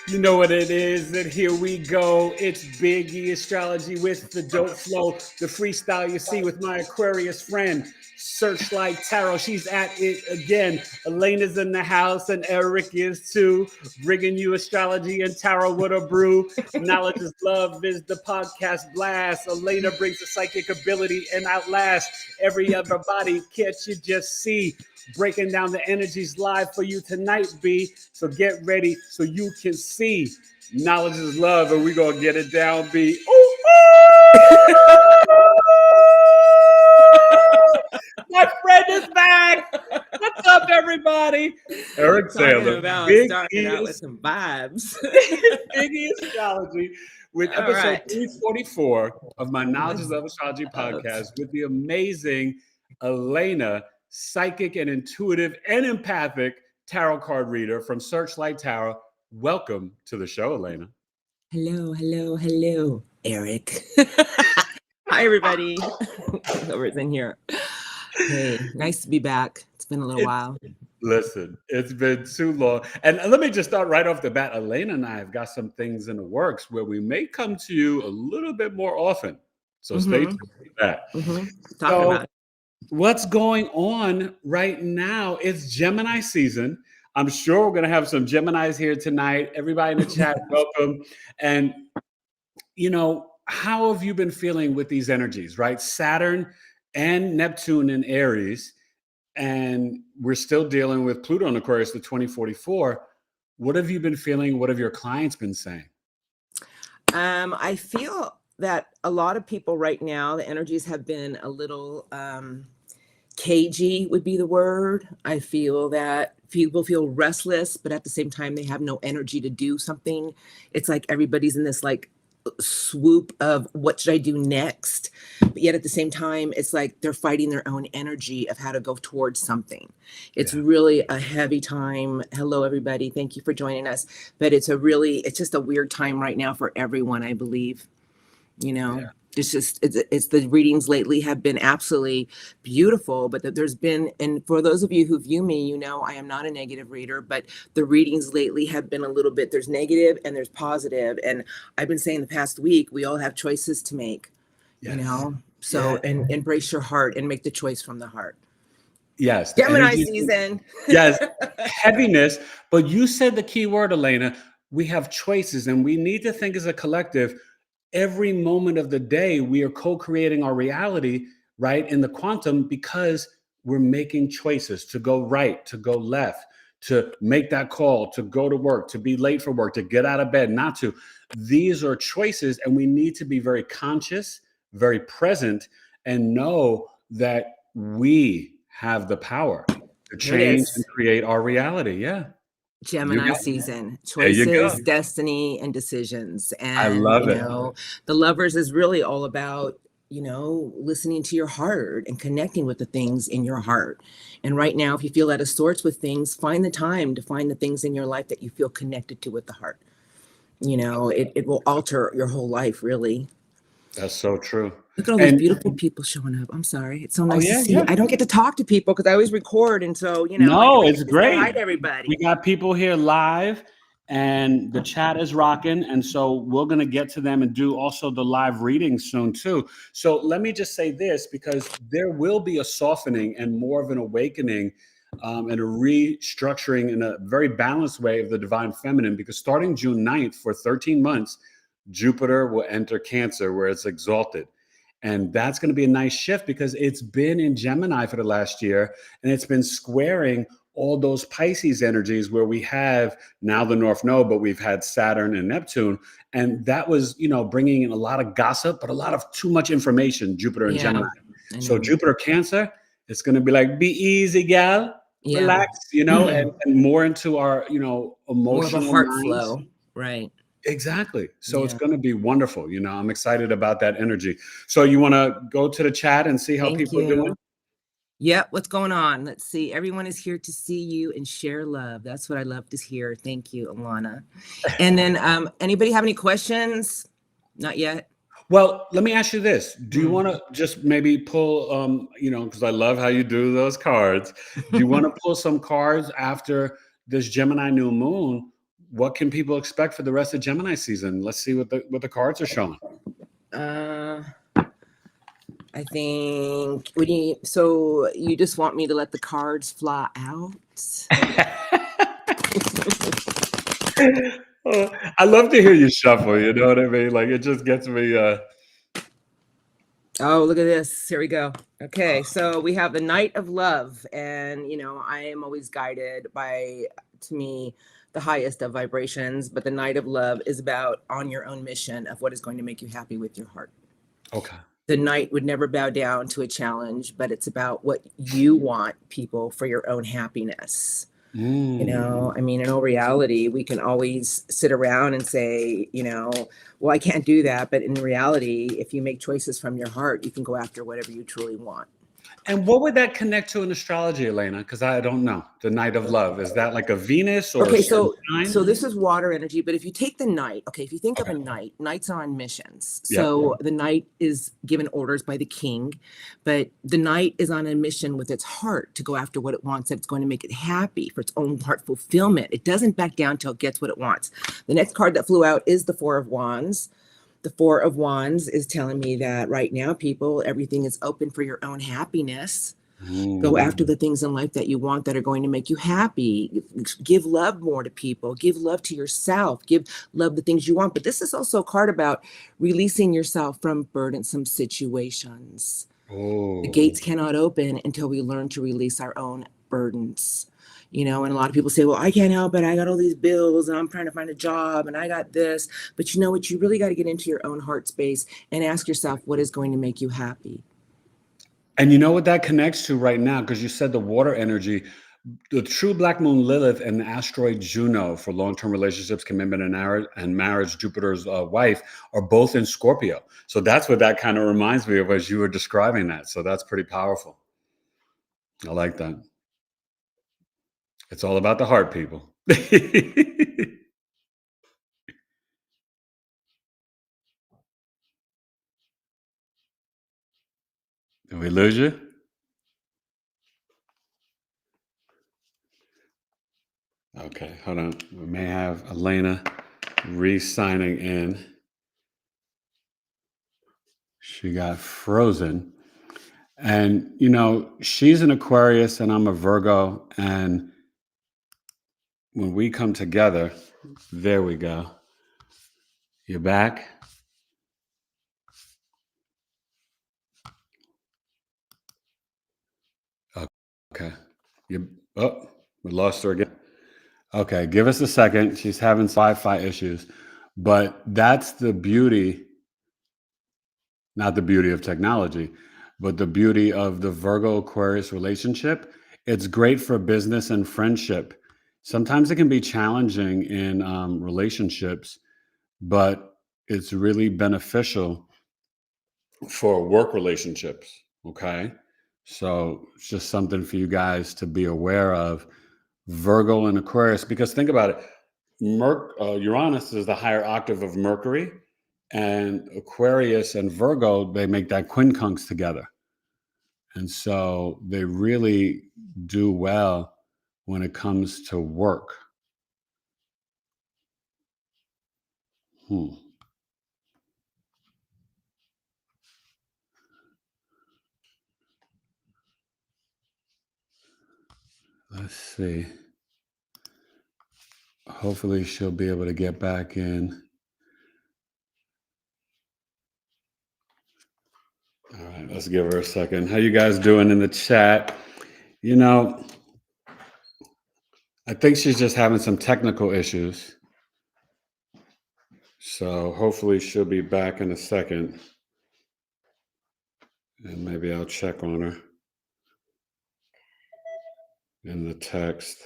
You know what it is, and here we go. It's BigEAstro with the dope flow, the freestyle you see with my Aquarius friend, Searchlight Tarot. She's at it again. Elena's in the house, and Eric is too, bringing you astrology and tarot with a brew. Knowledge is love is the podcast blast. Elena brings the psychic ability and outlast every other body. Can't you just see? Breaking down the energies live for you tonight, B. So get ready so you can see. Knowledge is love, and we're going to get it down, B. Ooh, my friend is back. What's up, everybody? Eric Taylor, starting out with some vibes. BigEAstro with episode 344 of my Knowledge is Love Astrology podcast with the amazing Elana, psychic and intuitive and empathic tarot card reader from Searchlight Tarot. Welcome to the show, Elana. Hello, Eric. Hi, everybody. Whoever's in here. Hey, nice to be back. It's been a little while. Listen, it's been too long. And let me just start right off the bat. Elana and I have got some things in the works where we may come to you a little bit more often. So stay tuned for that. Talking about it. What's going on right now? It's Gemini season. I'm sure we're going to have some Geminis here tonight. Everybody in the chat, welcome. And, you know, how have you been feeling with these energies, right? Saturn and Neptune in Aries, and we're still dealing with Pluto in Aquarius to 2044. What have you been feeling? What have your clients been saying? I feel that a lot of people right now, the energies have been a little cagey would be the word. I feel that people feel restless, but at the same time, they have no energy to do something. It's like everybody's in this like swoop of what should I do next? But yet at the same time, it's like they're fighting their own energy of how to go towards something. It's really a heavy time. Hello, everybody. Thank you for joining us. But it's just a weird time right now for everyone, I believe. You know, it's the readings lately have been absolutely beautiful, but there's been, and for those of you who view me, you know, I am not a negative reader, but the readings lately have been a little bit, there's negative and there's positive. And I've been saying the past week, we all have choices to make, you know, so, and embrace your heart and make the choice from the heart. Yes. Gemini season. Yes. Heaviness. But you said the key word, Elana. We have choices, and we need to think as a collective. Every moment of the day, we are co-creating our reality, right, in the quantum, because we're making choices to go right, to go left, to make that call, to go to work, to be late for work, to get out of bed, not to. These are choices, and we need to be very conscious, very present, and know that we have the power to change and create our reality. Yeah. Gemini season, choices, destiny, and decisions. And I love it. Know, the Lovers is really all about, you know, listening to your heart and connecting with the things in your heart. And right now, if you feel out of sorts with things, find the time to find the things in your life that you feel connected to with the heart. You know, it will alter your whole life, really. That's so true. Look at all these beautiful people showing up. I'm sorry. It's so nice to see. I don't get to talk to people because I always record. And so, you know. No, it's great. Hi to everybody. We got people here live and the chat is rocking. And so we're going to get to them and do also the live readings soon too. So let me just say this, because there will be a softening and more of an awakening and a restructuring in a very balanced way of the divine feminine, because starting June 9th for 13 months, Jupiter will enter Cancer where it's exalted. And that's going to be a nice shift because it's been in Gemini for the last year, and it's been squaring all those Pisces energies where we have now the North Node, but we've had Saturn and Neptune. And that was, you know, bringing in a lot of gossip, but a lot of too much information, Jupiter and Gemini. So Jupiter Cancer, it's going to be like, be easy, gal, relax, you know, and more into our, you know, emotional more of a heart flow. Right. Exactly. So it's going to be wonderful. You know, I'm excited about that energy. So you want to go to the chat and see how people are doing? Yep. What's going on? Let's see. Everyone is here to see you and share love. That's what I love to hear. Thank you, Elana. And then anybody have any questions? Not yet. Well, let me ask you this. Do you want to just maybe pull, you know, because I love how you do those cards. Do you want to pull some cards after this Gemini new moon, what can people expect for the rest of Gemini season? Let's see what the cards are showing. I think so you just want me to let the cards fly out? I love to hear you shuffle, you know what I mean? Like, it just gets me Oh, look at this. Here we go. Okay, so we have the Knight of Love, and I am always guided by, to me, the highest of vibrations, but the Knight of Love is about on your own mission of what is going to make you happy with your heart. okay. The Knight would never bow down to a challenge, but it's about what you want, people, for your own happiness. I mean, in all reality, we can always sit around and say, well, I can't do that. But in reality, if you make choices from your heart, you can go after whatever you truly want. And what would that connect to in astrology, Elana? Because I don't know. The Knight of Love, is that like a Venus or Okay, a so sign? this is water energy, but if you take the Knight, okay, if you think of a knight, knights are on missions. Yep. So the Knight is given orders by the king, but the Knight is on a mission with its heart to go after what it wants, that's going to make it happy for its own heart fulfillment. It doesn't back down till it gets what it wants. The next card that flew out is the Four of Wands. The Four of Wands is telling me that right now, people, everything is open for your own happiness. Go after the things in life that you want, that are going to make you happy. Give love more to people. Give love to yourself. Give love the things you want. But this is also a card about releasing yourself from burdensome situations. The gates cannot open until we learn to release our own burdens. And a lot of people say, well, I can't help it. I got all these bills and I'm trying to find a job and I got this. But you know what? You really got to get into your own heart space and ask yourself, what is going to make you happy? And you know what that connects to right now? Because you said the water energy, the true black moon Lilith and the asteroid Juno for long-term relationships, commitment, and marriage, Jupiter's wife, are both in Scorpio. So that's what that kind of reminds me of as you were describing that. So that's pretty powerful. I like that. It's all about the heart, people. Did we lose you? Okay, hold on. We may have Elana re-signing in. She got frozen. And, she's an Aquarius and I'm a Virgo. And when we come together, there we go. You're back. Okay. We lost her again. Okay, give us a second. She's having Wi-Fi issues. But that's the beauty, not the beauty of technology, but the beauty of the Virgo Aquarius relationship. It's great for business and friendship. Sometimes it can be challenging in relationships, but it's really beneficial for work relationships. Okay. So it's just something for you guys to be aware of. Virgo and Aquarius, because think about it. Uranus is the higher octave of Mercury, and Aquarius and Virgo, they make that quincunx together. And so they really do well when it comes to work. Let's see. Hopefully she'll be able to get back in. All right, let's give her a second. How you guys doing in the chat? I think she's just having some technical issues. So hopefully she'll be back in a second. And maybe I'll check on her in the text.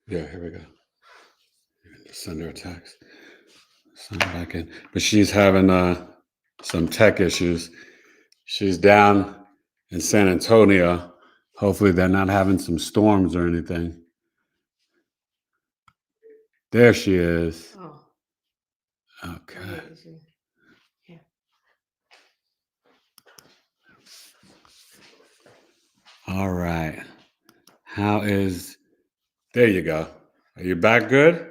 Yeah, here we go. Just send her a text. Sign back in. But she's having some tech issues. She's down in San Antonio. Hopefully they're not having some storms or anything. There she is. Oh. Okay. Yeah. All right. How is... There you go. Are you back good?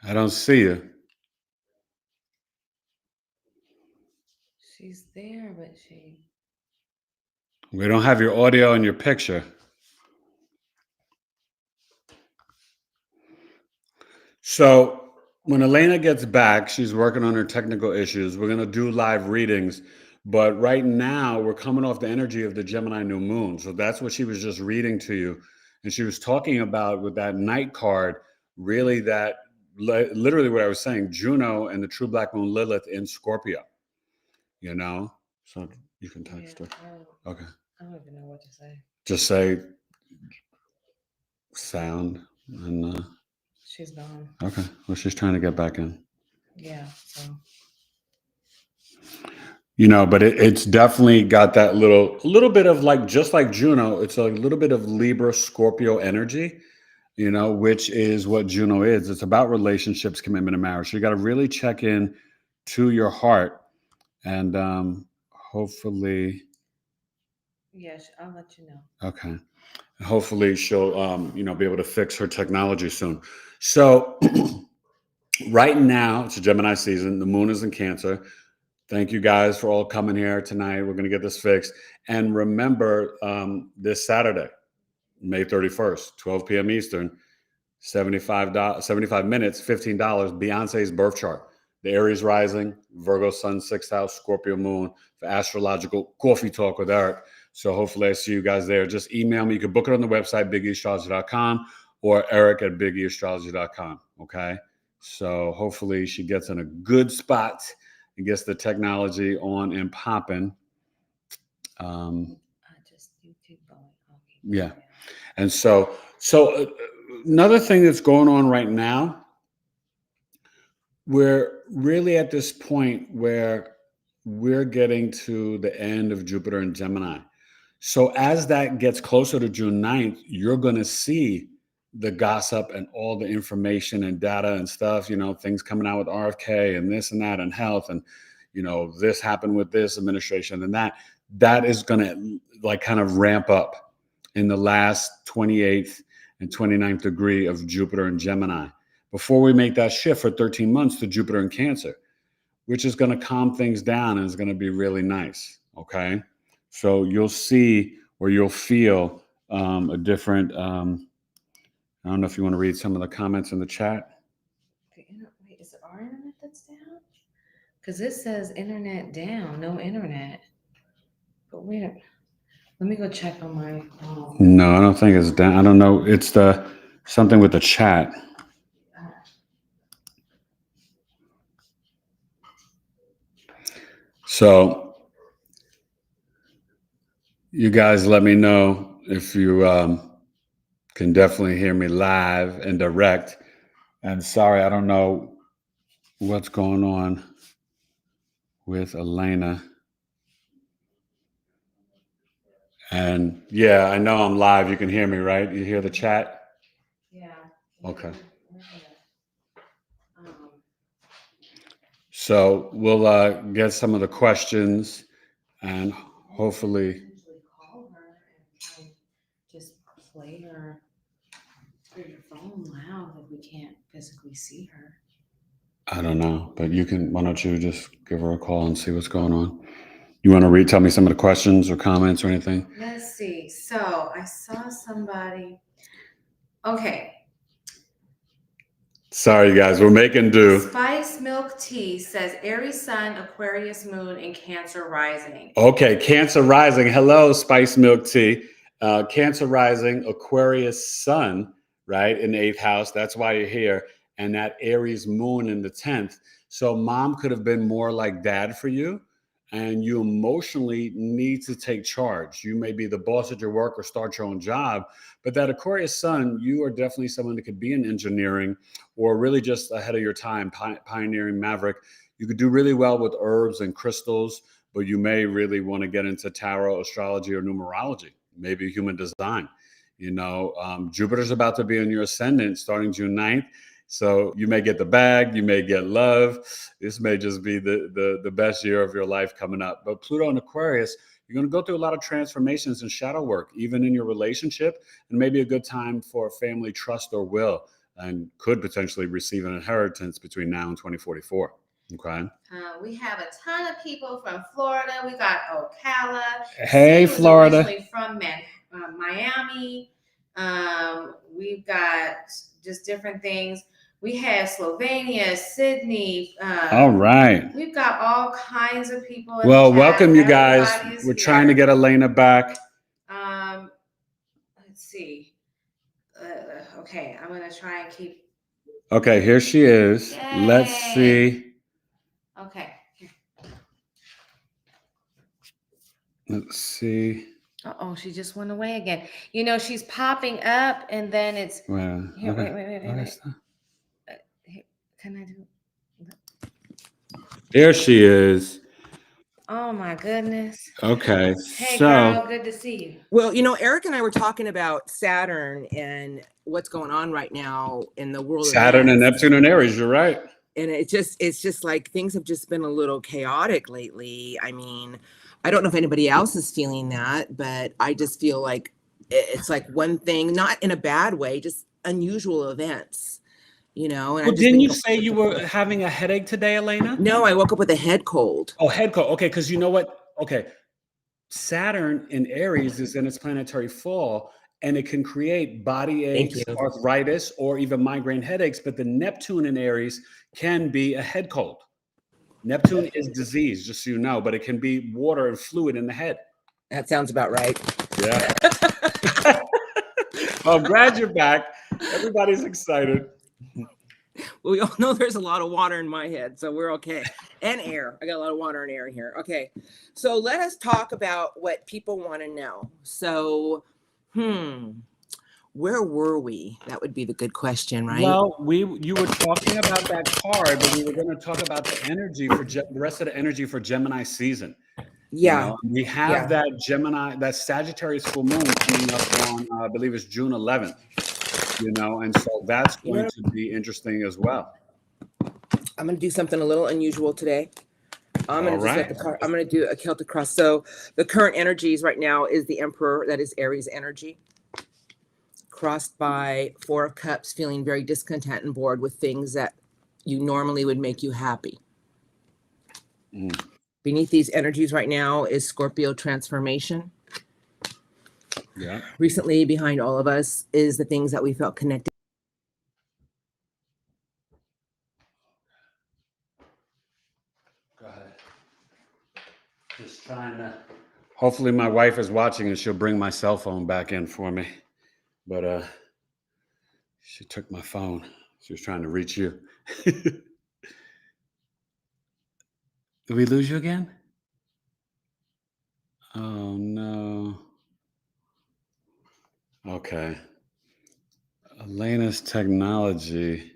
I don't see you. She's there, but she... We don't have your audio and your picture. So when Elena gets back, she's working on her technical issues. We're going to do live readings. But right now, we're coming off the energy of the Gemini new moon. So that's what she was just reading to you. And she was talking about with that night card, really that literally what I was saying, Juno and the true black moon Lilith in Scorpio, you know? So you can text her. Okay. I don't even know what to say. Just say sound and she's gone. Okay. Well, she's trying to get back in. Yeah. So. You know, but it's definitely got that little bit of like, just like Juno, it's a little bit of Libra Scorpio energy, you know, which is what Juno is. It's about relationships, commitment, and marriage. So you got to really check in to your heart, and hopefully. Yes, I'll let you know. Okay. Hopefully she'll, you know, be able to fix her technology soon. So right now it's a Gemini season. The moon is in Cancer. Thank you guys for all coming here tonight. We're going to get this fixed. And remember, this Saturday, May 31st, 12 p.m. Eastern, $75 minutes, $15, Beyonce's birth chart. The Aries rising, Virgo sun, 6th house, Scorpio moon for Astrological Coffee Talk with Eric. So hopefully I see you guys there. Just email me. You can book it on the website, BigEAstro.com, or Eric@BigEAstro.com. Okay. So hopefully she gets in a good spot and gets the technology on and popping. Just YouTube going. Yeah. And so another thing that's going on right now, we're really at this point where we're getting to the end of Jupiter and Gemini. So as that gets closer to June 9th, you're going to see the gossip and all the information and data and stuff, you know, things coming out with RFK and this and that and health and, you know, this happened with this administration and that is going to like kind of ramp up in the last 28th and 29th degree of Jupiter and Gemini before we make that shift for 13 months to Jupiter and Cancer, which is going to calm things down and is going to be really nice. Okay. So you'll see or you'll feel a different, I don't know if you want to read some of the comments in the chat. Wait, is it our internet that's down? Because this says internet down, no internet. But wait, let me go check on my phone. No, I don't think it's down. I don't know. It's something with the chat. So you guys let me know if you can definitely hear me live and direct. And sorry, I don't know what's going on with Elena. And yeah, I know I'm live. You can hear me, right? You hear the chat? Yeah. Okay. So we'll get some of the questions and hopefully call her and just play her through your phone loud if we can't physically see her. I don't know, but why don't you just give her a call and see what's going on? You want to tell me some of the questions or comments or anything? Let's see. So I saw somebody. Okay. Sorry, you guys, we're making do. Spice Milk Tea says Aries Sun, Aquarius Moon, and Cancer Rising. Okay, Cancer Rising. Hello, Spice Milk Tea. Cancer Rising, Aquarius Sun, right, in the 8th house. That's why you're here. And that Aries Moon in the 10th. So mom could have been more like dad for you. And you emotionally need to take charge. You may be the boss at your work or start your own job, but that Aquarius Sun, you are definitely someone that could be in engineering or really just ahead of your time, pioneering maverick. You could do really well with herbs and crystals, but you may really want to get into tarot, astrology, or numerology, maybe human design. Jupiter's about to be in your ascendant starting June 9th. So you may get the bag, you may get love. This may just be the best year of your life coming up. But Pluto in Aquarius, you're going to go through a lot of transformations and shadow work, even in your relationship, and maybe a good time for family trust or will, and could potentially receive an inheritance between now and 2044. Okay. We have a ton of people from Florida. We got Ocala. Hey, Florida. Originally from Miami. We've got just different things. We have Slovenia, Sydney. All right. We've got all kinds of people. Well, welcome you guys. We're trying to get Elana back. Let's see. Okay, I'm gonna try and keep. Okay, here she is. Yay. Let's see. Okay. Let's see. Uh-oh, she just went away again. She's popping up and then it's Well, here, okay. wait. Here, can I do? There she is. Oh my goodness. Okay. Hey, so girl, good to see you. Well, Eric and I were talking about Saturn and what's going on right now in the world. Saturn and Neptune and Aries, you're right. And it's just like things have just been a little chaotic lately. I mean, I don't know if anybody else is feeling that, but I just feel like it's like one thing, not in a bad way, just unusual events, And well, didn't you say you were having a headache today, Elana? No, I woke up with a head cold. Oh, head cold. Okay, because you know what? Okay, Saturn in Aries is in its planetary fall, and it can create body aches, arthritis, or even migraine headaches. But the Neptune in Aries can be a head cold. Neptune is disease, just so you know, but it can be water and fluid in the head. That sounds about right. Yeah. Well, I'm glad you're back. Everybody's excited. Well, we all know there's a lot of water in my head, so we're okay. And air. I got a lot of water and air here. Okay. So let us talk about what people want to know. So, where were we? That would be the good question, right? Well, you were talking about that card, but we were going to talk about the energy for the rest of the energy for Gemini season. Yeah. We have that Sagittarius full moon coming up on, I believe it's June 11th. And so that's going to be interesting as well. I'm going to do something a little unusual today. I'm going to do a Celtic cross. So the current energies right now is the Emperor, that is Aries energy, crossed by Four of Cups, feeling very discontent and bored with things that you normally would make you happy. Beneath these energies right now is Scorpio transformation. Yeah. Recently, behind all of us is the things that we felt connected. Go ahead. Just trying to. Hopefully, my wife is watching and she'll bring my cell phone back in for me. But she took my phone. She was trying to reach you. Did we lose you again? Oh, no. Okay. Elena's technology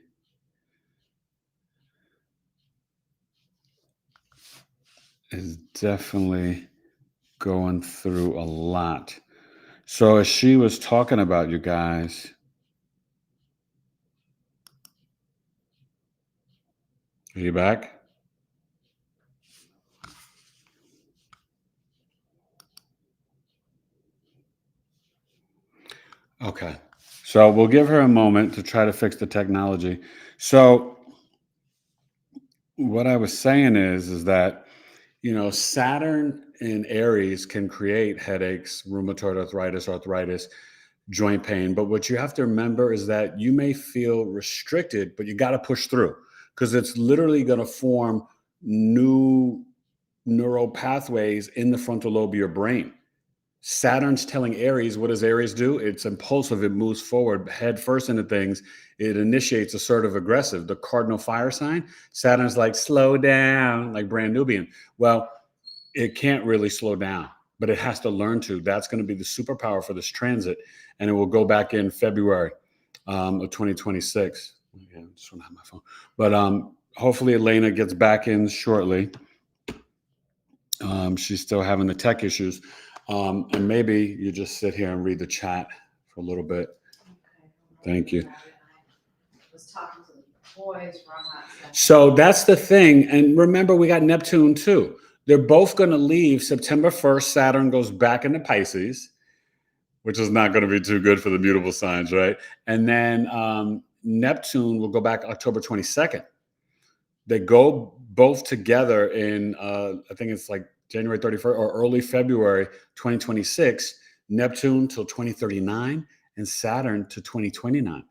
is definitely going through a lot. So as she was talking about, you guys, are you back? Okay. So we'll give her a moment to try to fix the technology. So what I was saying is that, Saturn in Aries can create headaches, rheumatoid arthritis, joint pain. But what you have to remember is that you may feel restricted, but you got to push through because it's literally going to form new neural pathways in the frontal lobe of your brain. Saturn's telling Aries, what does Aries do? It's impulsive. It moves forward head first into things. It initiates assertive aggressive. The cardinal fire sign, Saturn's like, slow down, like brand Nubian. Well, it can't really slow down, but it has to learn to. That's going to be the superpower for this transit. And it will go back in February of 2026. Yeah, I just want to have my phone. But hopefully Elana gets back in shortly. She's still having the tech issues. And maybe you just sit here and read the chat for a little bit. Thank you. Was talking to the boys for a hot second. So that's the thing. And remember, we got Neptune too. They're both going to leave September 1st. Saturn goes back into Pisces, which is not going to be too good for the mutable signs, right? And then Neptune will go back October 22nd. They go both together in, I think it's like January 31st or early February 2026, Neptune till 2039 and Saturn to 2029.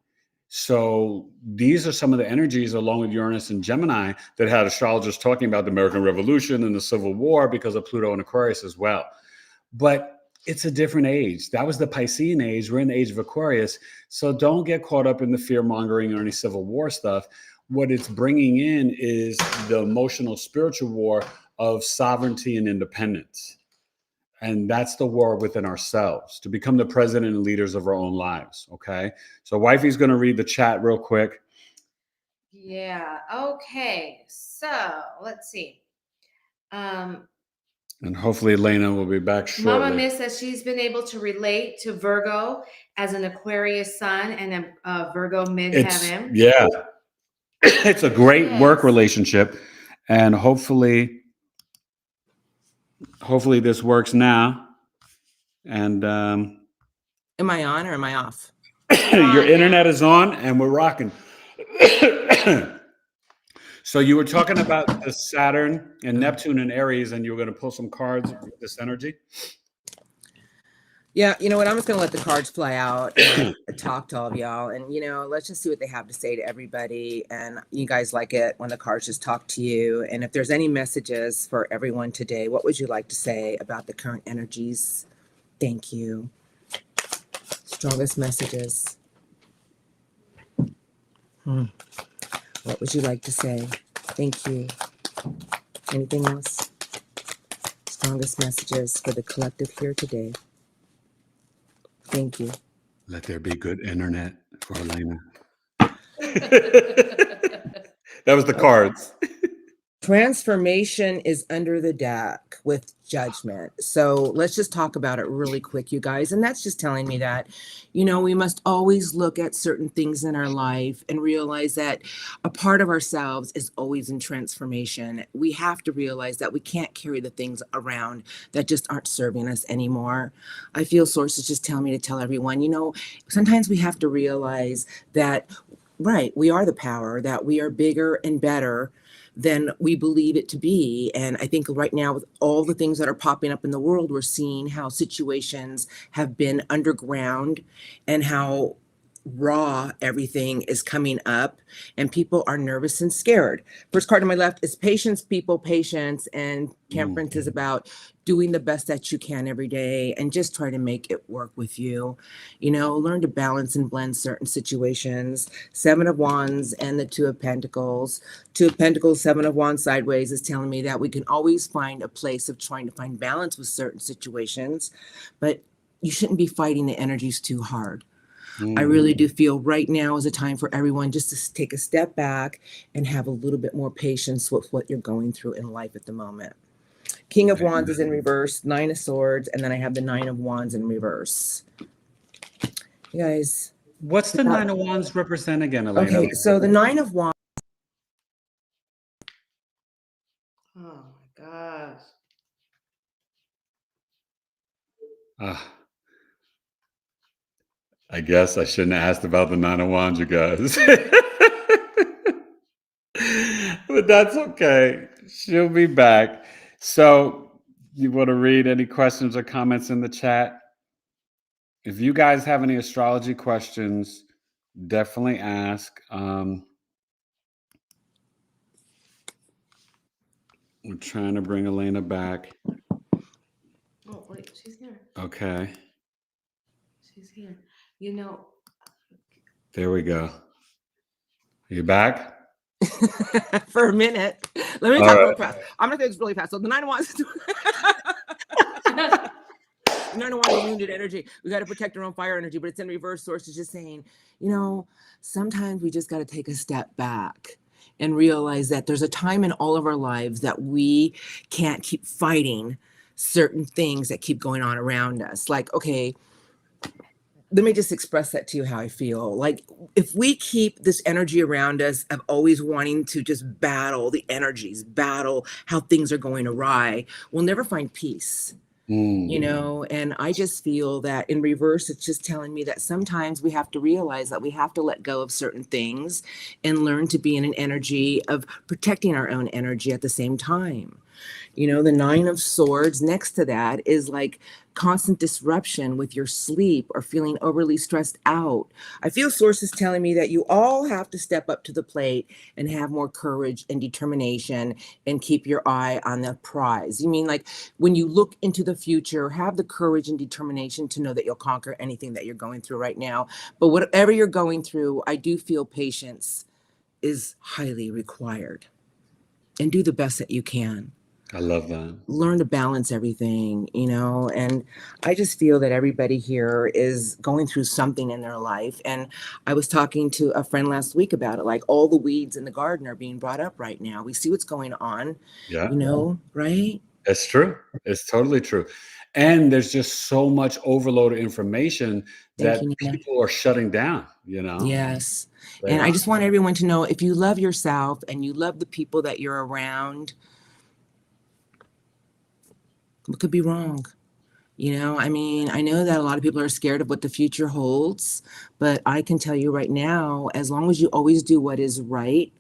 So these are some of the energies along with Uranus and Gemini that had astrologers talking about the American Revolution and the Civil War because of Pluto and Aquarius as well. But it's a different age. That was the Piscean age. We're in the age of Aquarius. So don't get caught up in the fear mongering or any Civil War stuff. What it's bringing in is the emotional, spiritual war of sovereignty and independence. And that's the war within ourselves to become the president and leaders of our own lives. Okay. So wifey's going to read the chat real quick. Yeah. Okay. So let's see. And hopefully Elena will be back shortly. Mama Miss says she's been able to relate to Virgo as an Aquarius sun and a Virgo midheaven. Yeah. It's a great work relationship. And hopefully this works now. And Am I on or am I off? your internet is on and we're rocking. So you were talking about the Saturn and Neptune and Aries, and you were going to pull some cards with this energy. Yeah, you know what? I'm just going to let the cards fly out and talk to all of y'all. And, let's just see what they have to say to everybody. And you guys like it when the cards just talk to you. And if there's any messages for everyone today, what would you like to say about the current energies? Thank you. Strongest messages. What would you like to say? Thank you. Anything else? Strongest messages for the collective here today. Thank you. Let there be good internet for Elena. That was the cards. Transformation is under the deck with Judgment. So let's just talk about it really quick, you guys. And that's just telling me that, we must always look at certain things in our life and realize that a part of ourselves is always in transformation. We have to realize that we can't carry the things around that just aren't serving us anymore. I feel sources just tell me to tell everyone, sometimes we have to realize that, right, we are the power, that we are bigger and better than we believe it to be. And I think right now with all the things that are popping up in the world, we're seeing how situations have been underground and how raw everything is coming up and people are nervous and scared. First card on my left is patience, people, patience. And temperance is about doing the best that you can every day and just try to make it work with you. Learn to balance and blend certain situations. 7 of Wands and the 2 of Pentacles. 2 of Pentacles, 7 of Wands sideways is telling me that we can always find a place of trying to find balance with certain situations, but you shouldn't be fighting the energies too hard. I really do feel right now is a time for everyone just to take a step back and have a little bit more patience with what you're going through in life at the moment. King of Wands is in reverse, 9 of Swords, and then I have the 9 of Wands in reverse. You guys. What's the 9 of Wands represent again, Elena? Okay, so the 9 of Wands. Oh my gosh. I guess I shouldn't have asked about the 9 of Wands, you guys. But that's okay. She'll be back. So you want to read any questions or comments in the chat? If you guys have any astrology questions, definitely ask. We're trying to bring Elena back. Oh, wait, she's here. Okay. She's here. There we go. Are you back? For a minute. Let me talk real fast. I'm going to do this really fast. So the 9 of Wands. The 9 of Wands is wounded energy. We got to protect our own fire energy, but it's in reverse. Source is just saying, sometimes we just got to take a step back and realize that there's a time in all of our lives that we can't keep fighting certain things that keep going on around us. Like, okay, let me just express that to you how I feel. Like, if we keep this energy around us of always wanting to just battle the energies, battle how things are going awry, we'll never find peace. You know, and I just feel that in reverse, it's just telling me that sometimes we have to realize that we have to let go of certain things and learn to be in an energy of protecting our own energy at the same time. You know, the Nine of Swords next to that is like constant disruption with your sleep or feeling overly stressed out. I feel sources telling me that you all have to step up to the plate and have more courage and determination and keep your eye on the prize. You mean like when you look into the future, have the courage and determination to know that you'll conquer anything that you're going through right now. But whatever you're going through, I do feel patience is highly required. And do the best that you can. I love that. Learn to balance everything, you know, and I just feel that everybody here is going through something in their life. And I was talking to a friend last week about it, like all the weeds in the garden are being brought up right now. We see what's going on, Yeah. you know, right? It's true. It's totally true. And there's just so much overload of information that Thank you, Nina. people are shutting down, you know? Yes. They And I are. just want everyone to know, if you love yourself and you love the people that you're around, what could be wrong? You know, I mean, I know that a lot of people are scared of what the future holds, but I can tell you right now, as long as you always do what is right,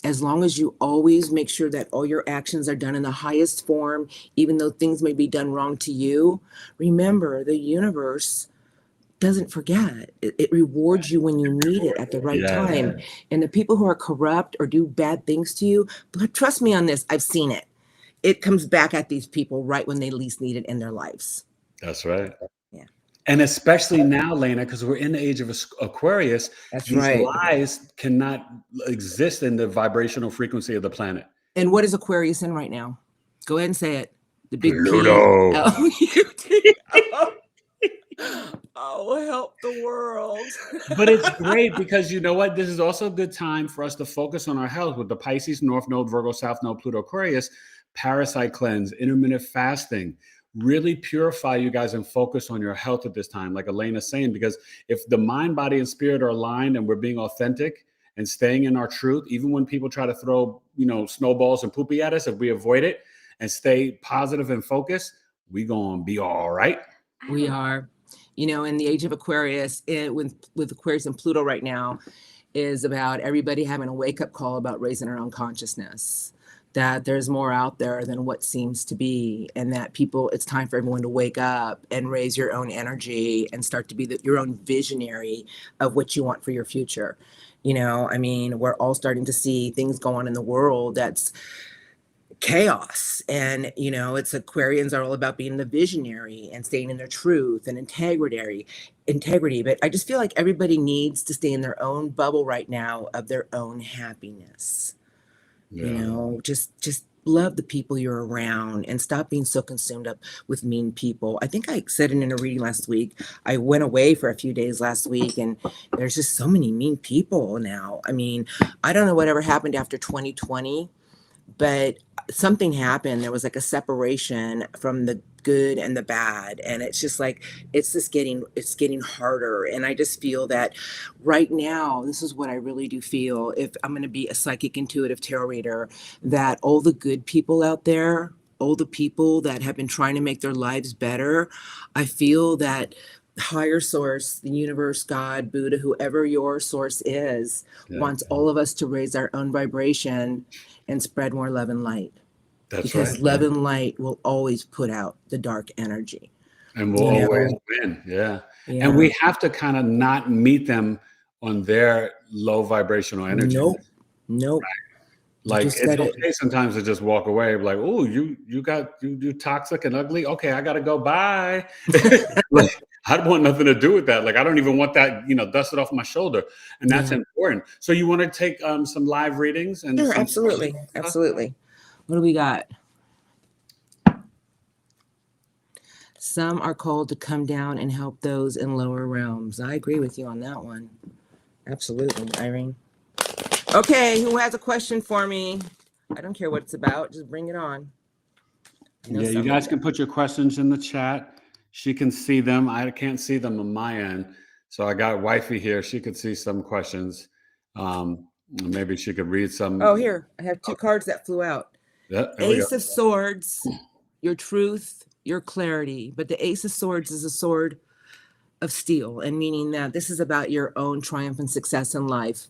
as long as you always make sure that all your actions are done in the highest form, even though things may be done wrong to you, remember the universe doesn't forget. It rewards you when you need it at the right Yeah. time. And the people who are corrupt or do bad things to you, but trust me on this, I've seen it. It comes back at these people right when they least need it in their lives. That's right. Yeah. And especially now, Lena, because we're in the age of Aquarius, That's these right. lies cannot exist in the vibrational frequency of the planet. And what is Aquarius in right now? Go ahead and say it. The big Pluto. P-L-U-T-O. Oh, help the world. But it's great because you know what? This is also a good time for us to focus on our health with the Pisces North Node, Virgo South Node, Pluto, Aquarius, parasite cleanse, intermittent fasting. Really purify you guys and focus on your health at this time, like Elena's saying, because if the mind, body, and spirit are aligned and we're being authentic and staying in our truth, even when people try to throw, you know, snowballs and poopy at us, if we avoid it and stay positive and focused, we gonna be all right. We are. You know, in the age of Aquarius, with Aquarius and Pluto right now, is about everybody having a wake-up call about raising our own consciousness, that there's more out there than what seems to be, and that it's time for everyone to wake up and raise your own energy and start to be your own visionary of what you want for your future. You know, I mean, we're all starting to see things go on in the world that's chaos, and you know, it's Aquarians are all about being the visionary and staying in their truth and integrity. But I just feel like everybody needs to stay in their own bubble right now of their own happiness. Yeah. You know, just love the people you're around and stop being so consumed up with mean people. I think I said it in a reading last week. I went away for a few days last week, and there's just so many mean people now. I mean, I don't know whatever happened after 2020, but something happened. There was like a separation from the good and the bad, and it's just like it's getting harder. And I just feel that right now, this is what I really do feel, if I'm going to be a psychic intuitive tarot reader, that all the good people out there, all the people that have been trying to make their lives better, I feel that higher source, the universe, God, Buddha, whoever your source is, wants all of us to raise our own vibration and spread more love and light. That's because right. love and light will always put out the dark energy. And we'll always win. Yeah. Yeah. And we have to kind of not meet them on their low vibrational energy. Nope. Like it's okay sometimes to just walk away, like, oh, you toxic and ugly. Okay, I gotta go. Bye. Like, I don't want nothing to do with that. Like, I don't even want that, you know, dusted off my shoulder. And that's important. So you want to take some live readings? And sure, absolutely. What do we got? Some are called to come down and help those in lower realms. I agree with you on that one. Absolutely, Irene. Okay, who has a question for me? I don't care what it's about. Just bring it on. Yeah, you guys can put your questions in the chat. She can see them. I can't see them on my end. So I got wifey here. She could see some questions. Maybe she could read some. Oh, here, I have two cards that flew out. Yeah, there we go. Ace of Swords, your truth, your clarity. But the Ace of Swords is a sword of steel, and meaning that this is about your own triumph and success in life.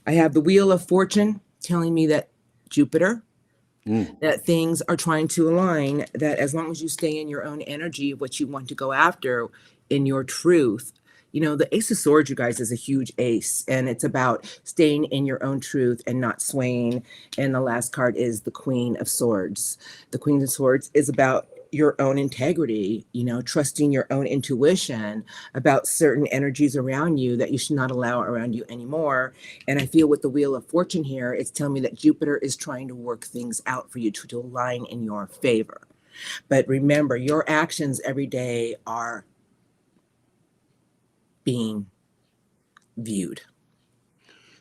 I have the Wheel of Fortune telling me that Jupiter, that things are trying to align, that as long as you stay in your own energy of what you want to go after, in your truth. You know, the Ace of Swords, you guys, is a huge ace, and it's about staying in your own truth and not swaying. And the last card is the Queen of Swords. The Queen of Swords is about your own integrity, you know, trusting your own intuition about certain energies around you that you should not allow around you anymore. And I feel with the Wheel of Fortune here, it's telling me that Jupiter is trying to work things out for you to align in your favor. But remember, your actions every day are being viewed.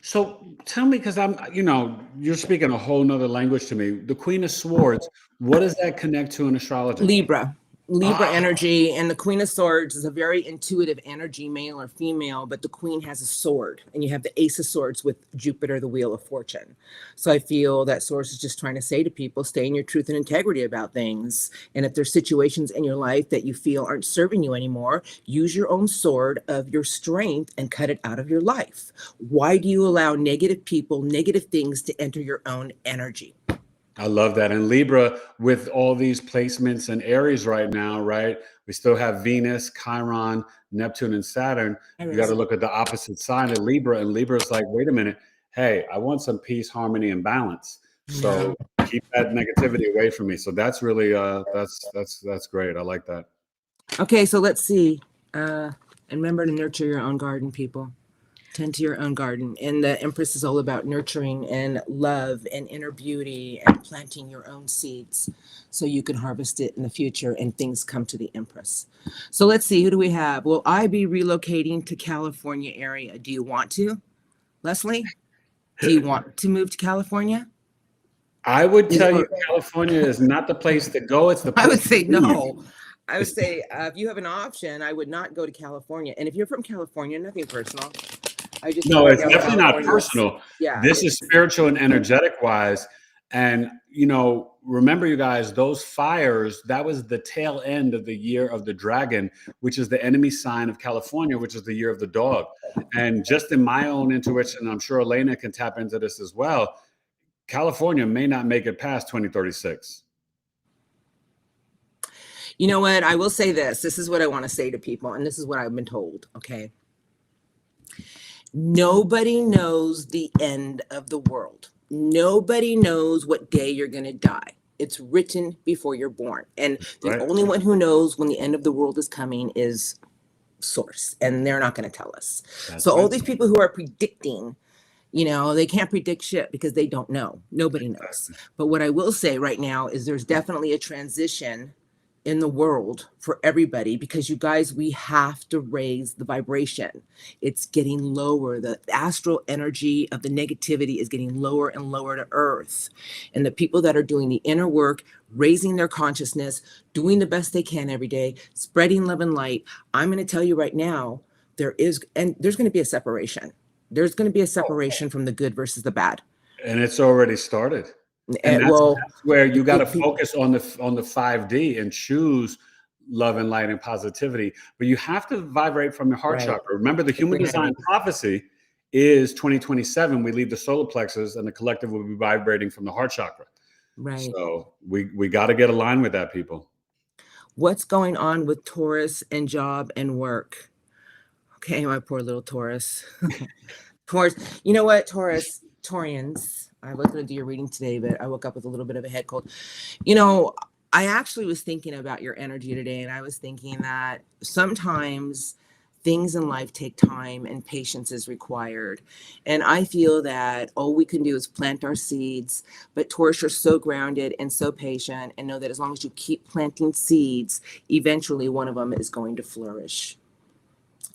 So tell me, because you're speaking a whole nother language to me. The Queen of Swords, what does that connect to in astrology? Libra energy, and the Queen of Swords is a very intuitive energy, male or female, but the Queen has a sword, and you have the Ace of Swords with Jupiter, the Wheel of Fortune. So I feel that Source is just trying to say to people, stay in your truth and integrity about things. And if there's situations in your life that you feel aren't serving you anymore, use your own sword of your strength and cut it out of your life. Why do you allow negative people, negative things to enter your own energy? I love that. And Libra, with all these placements in Aries right now, right? We still have Venus, Chiron, Neptune, and Saturn. You got to look at the opposite side of Libra. And Libra is like, wait a minute. Hey, I want some peace, harmony, and balance. So keep that negativity away from me. So that's really, that's great. I like that. Okay, so let's see. And remember to nurture your own garden, people. Tend to your own garden. And the Empress is all about nurturing and love and inner beauty and planting your own seeds so you can harvest it in the future and things come to the Empress. So let's see, who do we have? Will I be relocating to California area? Do you want to, Leslie? Do you want to move to California? I would tell you California is not the place to go. It's the place I would say no. I would say if you have an option, I would not go to California. And if you're from California, nothing personal. No, it's definitely not personal. Yeah, this is spiritual and energetic wise. And, remember, you guys, those fires, that was the tail end of the year of the dragon, which is the enemy sign of California, which is the year of the dog. And just in my own intuition, I'm sure Elana can tap into this as well, California may not make it past 2036. You know what? I will say this. This is what I want to say to people, and this is what I've been told, okay? Nobody knows the end of the world. Nobody knows what day you're going to die. It's written before you're born. And the only one who knows when the end of the world is coming is Source, and they're not going to tell us. So all these people who are predicting, they can't predict shit because they don't know. Nobody knows. But what I will say right now is there's definitely a transition in the world for everybody, because you guys, we have to raise the vibration. It's getting lower. The astral energy of the negativity is getting lower and lower to earth. And the people that are doing the inner work, raising their consciousness, doing the best they can every day, spreading love and light, I'm going to tell you right now, there's going to be a separation. There's going to be a separation from the good versus the bad. And it's already started. And that's where you got to focus on the 5D and choose love and light and positivity. But you have to vibrate from your heart chakra. Remember, the human design prophecy is 2027. We leave the solar plexus, and the collective will be vibrating from the heart chakra. Right. So we got to get aligned with that, people. What's going on with Taurus and job and work? Okay, my poor little Taurus. Taurus, you know what, Taurians, I was going to do your reading today, but I woke up with a little bit of a head cold. I actually was thinking about your energy today, and I was thinking that sometimes things in life take time and patience is required. And I feel that all we can do is plant our seeds. But Taurus, you're so grounded and so patient, and know that as long as you keep planting seeds, eventually one of them is going to flourish.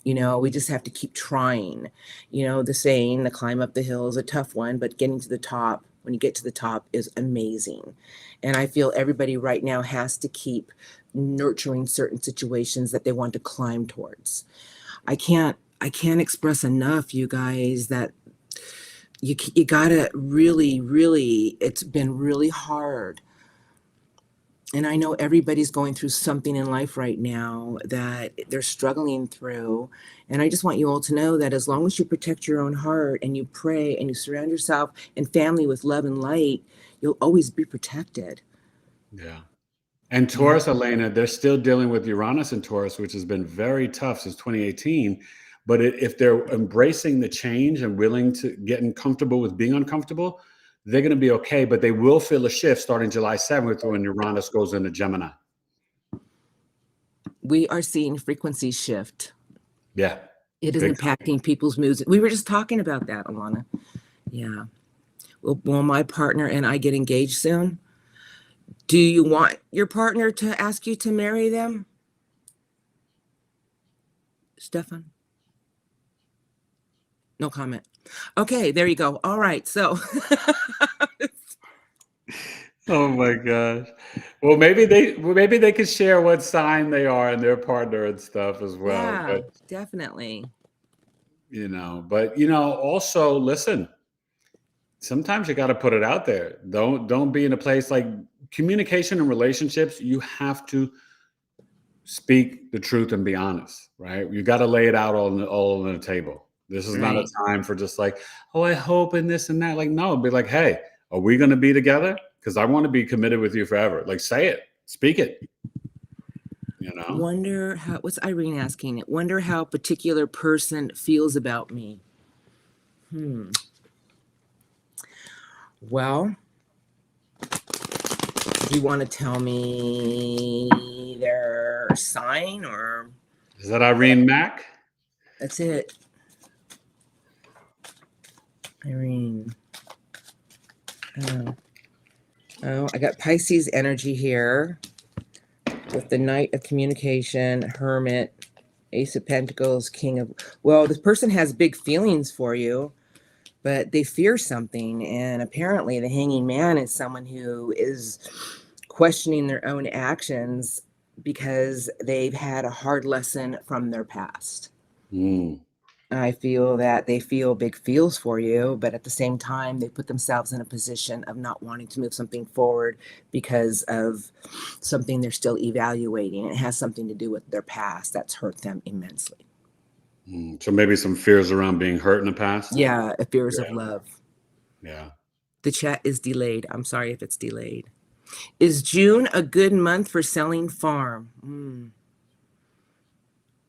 We just have to keep trying. The saying, the climb up the hill is a tough one, but getting to the top, when you get to the top is amazing. And I feel everybody right now has to keep nurturing certain situations that they want to climb towards. I can't express enough, you guys, that you gotta really, it's been really hard. And I know everybody's going through something in life right now that they're struggling through. And I just want you all to know that as long as you protect your own heart and you pray and you surround yourself and family with love and light, you'll always be protected. Yeah. And Taurus, Elena, they're still dealing with Uranus and Taurus, which has been very tough since 2018. But if they're embracing the change and willing to getting comfortable with being uncomfortable, they're going to be okay. But they will feel a shift starting July 7th when Uranus goes into Gemini. We are seeing frequency shift. Yeah. It is impacting people's moods. We were just talking about that, Elana. Yeah. Will my partner and I get engaged soon? Do you want your partner to ask you to marry them? Stefan? No comment. Okay, there you go. All right, so. Oh my gosh. Well, maybe they could share what sign they are and their partner and stuff as well. Yeah, But definitely. Also listen. Sometimes you got to put it out there. Don't be in a place like communication and relationships. You have to speak the truth and be honest, right? You got to lay it out all on the table. This is not a time for just like, oh, I hope and this and that. Like, no, be like, hey, are we going to be together? Because I want to be committed with you forever. Like, say it, speak it. Wonder how. What's Irene asking? Wonder how a particular person feels about me. Well, do you want to tell me their sign or? Is that Irene Mack? That's it. Irene. Oh, I got Pisces energy here with the Knight of Communication, Hermit, Ace of Pentacles, King of... Well, this person has big feelings for you, but they fear something. And apparently the Hanging Man is someone who is questioning their own actions because they've had a hard lesson from their past. I feel that they feel big feels for you, but at the same time, they put themselves in a position of not wanting to move something forward because of something they're still evaluating. It has something to do with their past that's hurt them immensely. So maybe some fears around being hurt in the past? Yeah, fears of love. Yeah. The chat is delayed. I'm sorry if it's delayed. Is June a good month for selling farm?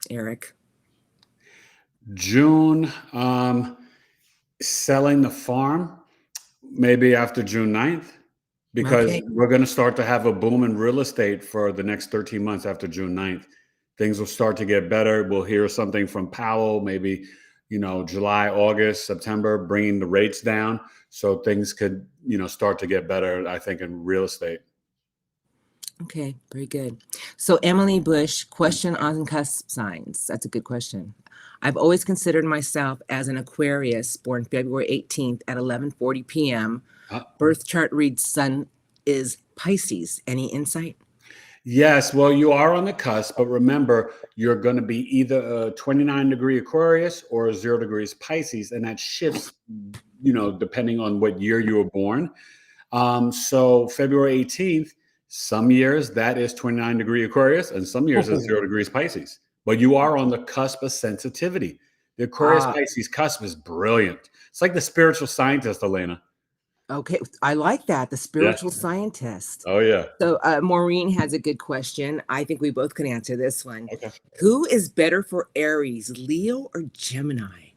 Eric. June, selling the farm, maybe after June 9th, because we're going to start to have a boom in real estate for the next 13 months after June 9th. Things will start to get better. We'll hear something from Powell, maybe, July, August, September, bringing the rates down. So things could, start to get better, I think, in real estate. Okay, very good. So Emily Bush, question on cusp signs. That's a good question. I've always considered myself as an Aquarius born February 18th at 11:40 p.m. Birth chart reads Sun is Pisces. Any insight? Yes, well, you are on the cusp, but remember, you're going to be either a 29-degree Aquarius or 0 degrees Pisces, and that shifts, depending on what year you were born. So February 18th, some years that is 29-degree Aquarius, and some years it's 0 degrees Pisces. But you are on the cusp of sensitivity. The Aquarius Pisces cusp is brilliant. It's like the spiritual scientist, Elena. Okay, I like that. The spiritual scientist. Oh, yeah. So Maureen has a good question. I think we both can answer this one. Okay. Who is better for Aries, Leo or Gemini?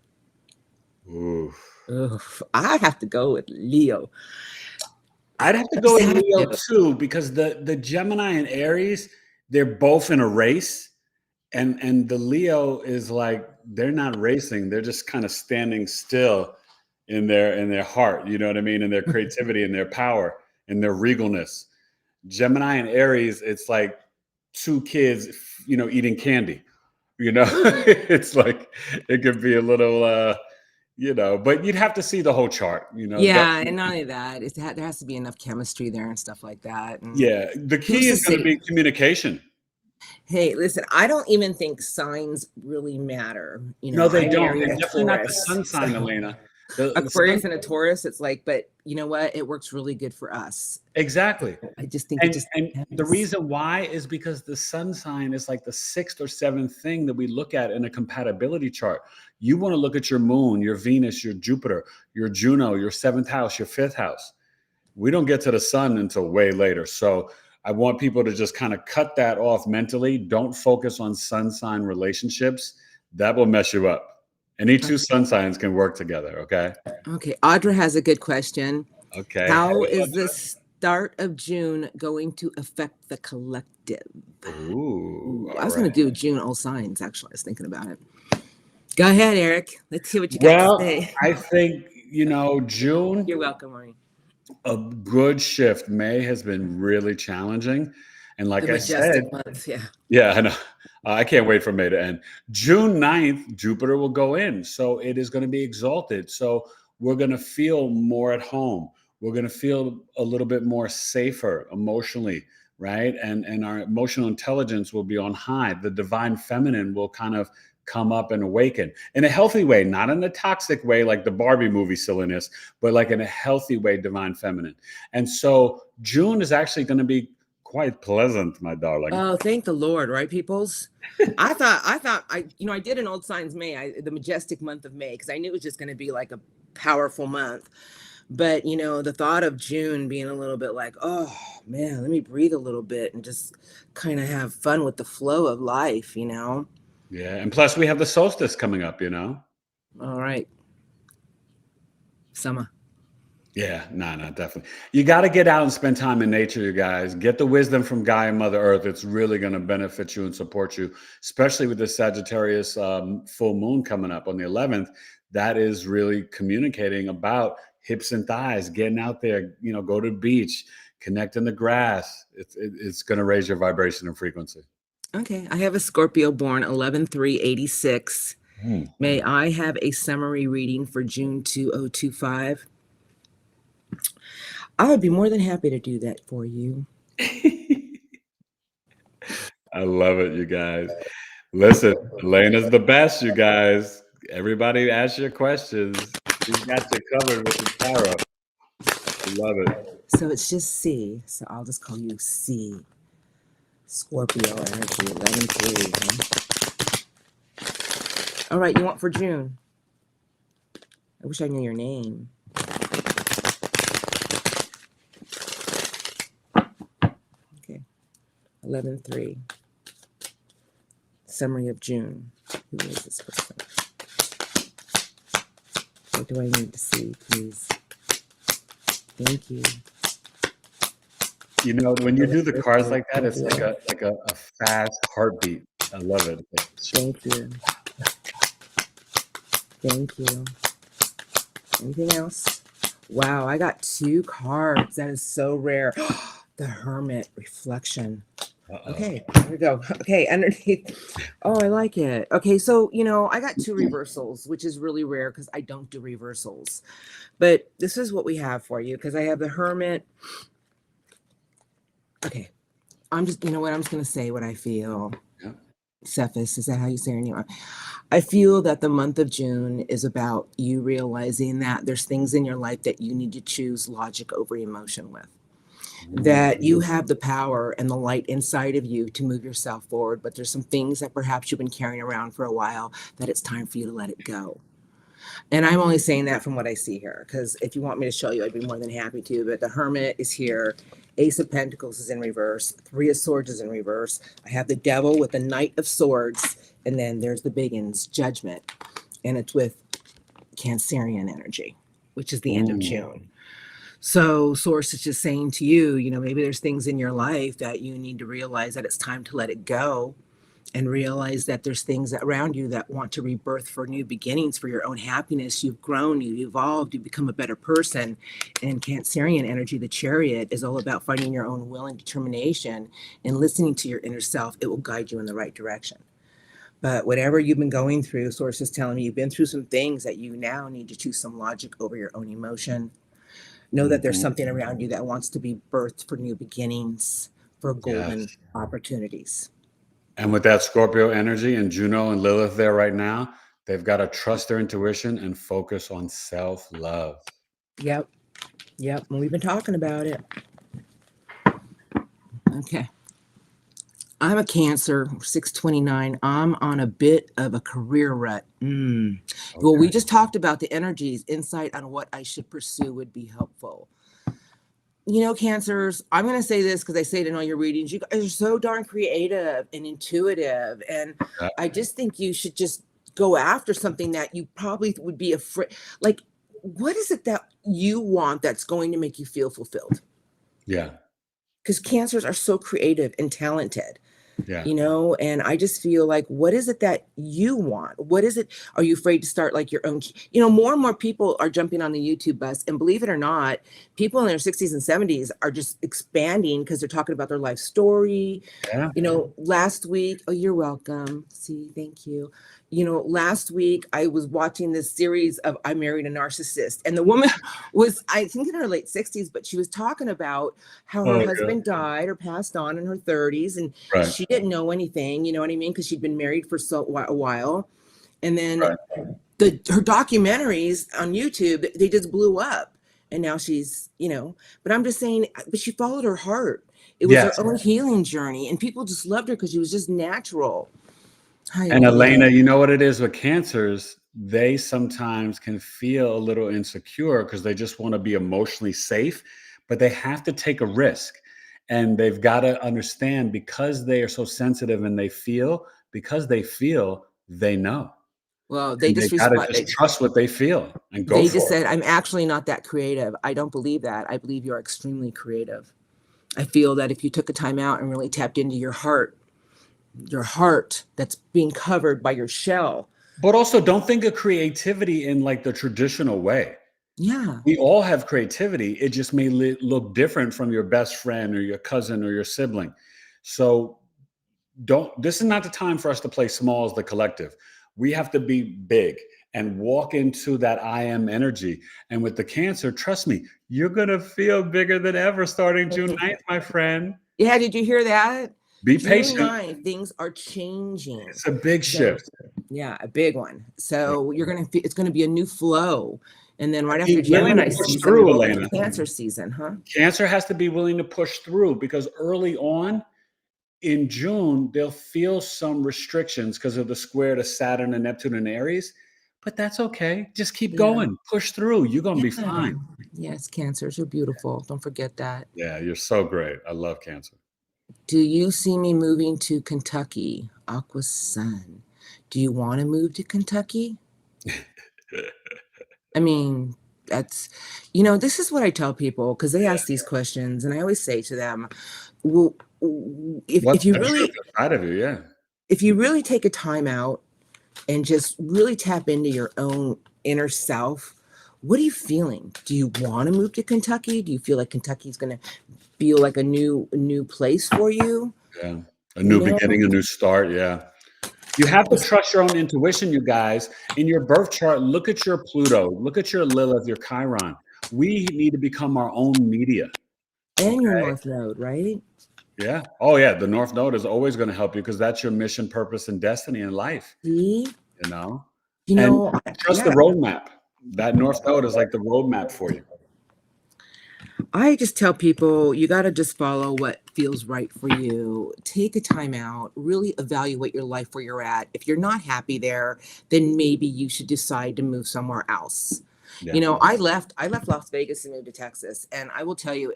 Oof. I have to go with Leo. I'd have to go with Leo too, because the Gemini and Aries, they're both in a race. And the Leo is like, they're not racing. They're just kind of standing still in their heart, you know what I mean? And their creativity and their power and their regalness. Gemini and Aries, it's like two kids, eating candy, It's like, it could be a little, but you'd have to see the whole chart, Yeah, and not only that, there has to be enough chemistry there and stuff like that. And Yeah, the key is going to be communication. hey, listen, I don't even think signs really matter. No, they I don't. married And a definitely not the Taurus. sun sign, Elena. The Aquarius sun- and a Taurus, it's like, but you know what? It works really good for us. Exactly. I just think it just And the depends. reason why is because the sun sign is like the 6th or 7th thing that we look at in a compatibility chart. You want to look at your moon, your Venus, your Jupiter, your Juno, your 7th house, your 5th house. We don't get to the sun until way later. So I want people to just kind of cut that off mentally. Don't focus on sun sign relationships. That will mess you up. Any two sun signs can work together. Okay. Okay. Audra has a good question. Okay. How is the start of June going to affect the collective? Ooh, I was going to do June all signs, actually. I was thinking about it. Go ahead, Eric. Let's see what you got Well, to say. I think, June, You're welcome, Maureen. a good shift. May has been really challenging. And like The I said, majestic month, yeah. yeah, I know. I can't wait for May to end. June 9th, Jupiter will go in. So it is going to be exalted. So we're going to feel more at home. We're going to feel a little bit more safer emotionally, right? And our emotional intelligence will be on high. The divine feminine will kind of come up and awaken in a healthy way, not in a toxic way like the Barbie movie silliness, but like in a healthy way, divine feminine. And so June is actually going to be quite pleasant, my darling. Oh, thank the Lord, right, peoples? I thought I did an old signs May, the majestic month of May, because I knew it was just going to be like a powerful month. But the thought of June being a little bit like, oh man, let me breathe a little bit and just kind of have fun with the flow of life, Yeah, and plus we have the solstice coming up, All right. Summer. Yeah, no, definitely. You got to get out and spend time in nature, you guys. Get the wisdom from Gaia and Mother Earth. It's really going to benefit you and support you, especially with the Sagittarius full moon coming up on the 11th. That is really communicating about hips and thighs, getting out there, go to the beach, connect in the grass. It's going to raise your vibration and frequency. Okay, I have a Scorpio born 11/3/86. May I have a summary reading for June 2025? I would be more than happy to do that for you. I love it, you guys. Listen, Elena's the best, you guys. Everybody ask your questions. She's got you covered with the tarot. I love it. So it's just C. So I'll just call you C. Scorpio energy, 11/3. All right, you want for June? I wish I knew your name. Okay, 11/3. Summary of June. Who is this person? What do I need to see, please? Thank you. When you do the cards like that, it's like a fast heartbeat. I love it. Thank you. Thank you. Anything else? Wow, I got 2 cards. That is so rare. The Hermit reflection. Okay, here we go. Okay, underneath. Oh, I like it. Okay, so, I got 2 reversals, which is really rare because I don't do reversals. But this is what we have for you because I have the Hermit. Okay, I'm just, I'm just going to say what I feel. Yeah. Cephas, is that how you say your name? I feel that the month of June is about you realizing that there's things in your life that you need to choose logic over emotion with. That you have the power and the light inside of you to move yourself forward, but there's some things that perhaps you've been carrying around for a while that it's time for you to let it go. And I'm only saying that from what I see here, because if you want me to show you, I'd be more than happy to. But the Hermit is here. Ace of Pentacles is in reverse. 3 of Swords is in reverse. I have the Devil with the Knight of Swords. And then there's the big ones, Judgment. And it's with Cancerian energy, which is the end of June. So Source is just saying to you, maybe there's things in your life that you need to realize that it's time to let it go. And realize that there's things around you that want to rebirth for new beginnings, for your own happiness. You've grown, you've evolved, you've become a better person. And Cancerian energy, the Chariot, is all about finding your own will and determination and listening to your inner self. It will guide you in the right direction. But whatever you've been going through, Source is telling me you've been through some things that you now need to choose some logic over your own emotion. Know that there's something around you that wants to be birthed for new beginnings, for golden Yes. opportunities. And with that Scorpio energy and Juno and Lilith there right now, they've got to trust their intuition and focus on self-love. Yep. Yep. And we've been talking about it. Okay. I'm a Cancer, 629. I'm on a bit of a career rut. Well, we just talked about the energies. Insight on what I should pursue would be helpful. You know, Cancers, I'm going to say this because I say it in all your readings. You guys are so darn creative and intuitive. And I just think you should just go after something that you probably would be afraid. Like, what is it that you want that's going to make you feel fulfilled? Yeah. Because Cancers are so creative and talented. Yeah. You know, and I just feel like, what is it that you want? What is it? Are you afraid to start like your own? You know, more and more people are jumping on the YouTube bus, and believe it or not, people in their 60s and 70s are just expanding because they're talking about their life story. Yeah. You know, last week, oh, you're welcome. See, thank you. You know, last week I was watching this series of I Married a Narcissist, and the woman was, I think, in her late 60s, but she was talking about how her husband died or passed on in her 30s, and she didn't know anything, you know what I mean? Because she'd been married for a while. And then her documentaries on YouTube, they just blew up. And now she's, you know, but I'm just saying, but she followed her heart. It was her own healing journey. And people just loved her because she was just natural. And Elena, you know what it is with Cancers? They sometimes can feel a little insecure because they just want to be emotionally safe, but they have to take a risk. And they've got to understand, because they are so sensitive and they feel, because they feel, they know. Well, they just got to just trust what they feel and go for it. They just said, I'm actually not that creative. I don't believe that. I believe you're extremely creative. I feel that if you took a time out and really tapped into your heart that's being covered by your shell. But also, don't think of creativity in like the traditional way. Yeah. We all have creativity. It just may look different from your best friend or your cousin or your sibling. So this is not the time for us to play small as the collective. We have to be big and walk into that I am energy. And with the Cancer, trust me, you're going to feel bigger than ever starting June 9th, my friend. Yeah. Did you hear that? Be patient. June 9th, things are changing. It's a big shift. Yeah, a big one. So it's going to be a new flow. And then right after Gemini season, Elena. Cancer season, huh? Cancer has to be willing to push through, because early on in June, they'll feel some restrictions because of the square to Saturn and Neptune and Aries. But that's okay. Just keep going. Push through. You're going to be fine. Yes, Cancers are beautiful. Don't forget that. Yeah, you're so great. I love Cancer. Do you see me moving to Kentucky? Aqua Sun. Do you want to move to Kentucky? I mean, that's, you know, this is what I tell people, because they ask these questions, and I always say to them, well, if you really, if you really take a time out and just really tap into your own inner self, what are you feeling? Do you want to move to Kentucky? Do you feel like Kentucky's going to feel like a new place for you? Yeah, a new beginning, a new start. Yeah. You have to trust your own intuition, you guys. In your birth chart, look at your Pluto, look at your Lilith, your Chiron. We need to become our own media. And your North Node, right? Yeah. Oh, yeah. The North Node is always going to help you, because that's your mission, purpose, and destiny in life. See? You know? And trust the roadmap. That North Node is like the roadmap for you. I just tell people, you got to just follow what feels right for you. Take a time out, really evaluate your life where you're at. If you're not happy there, then maybe you should decide to move somewhere else. Yeah. You know, I left Las Vegas and moved to Texas. And I will tell you,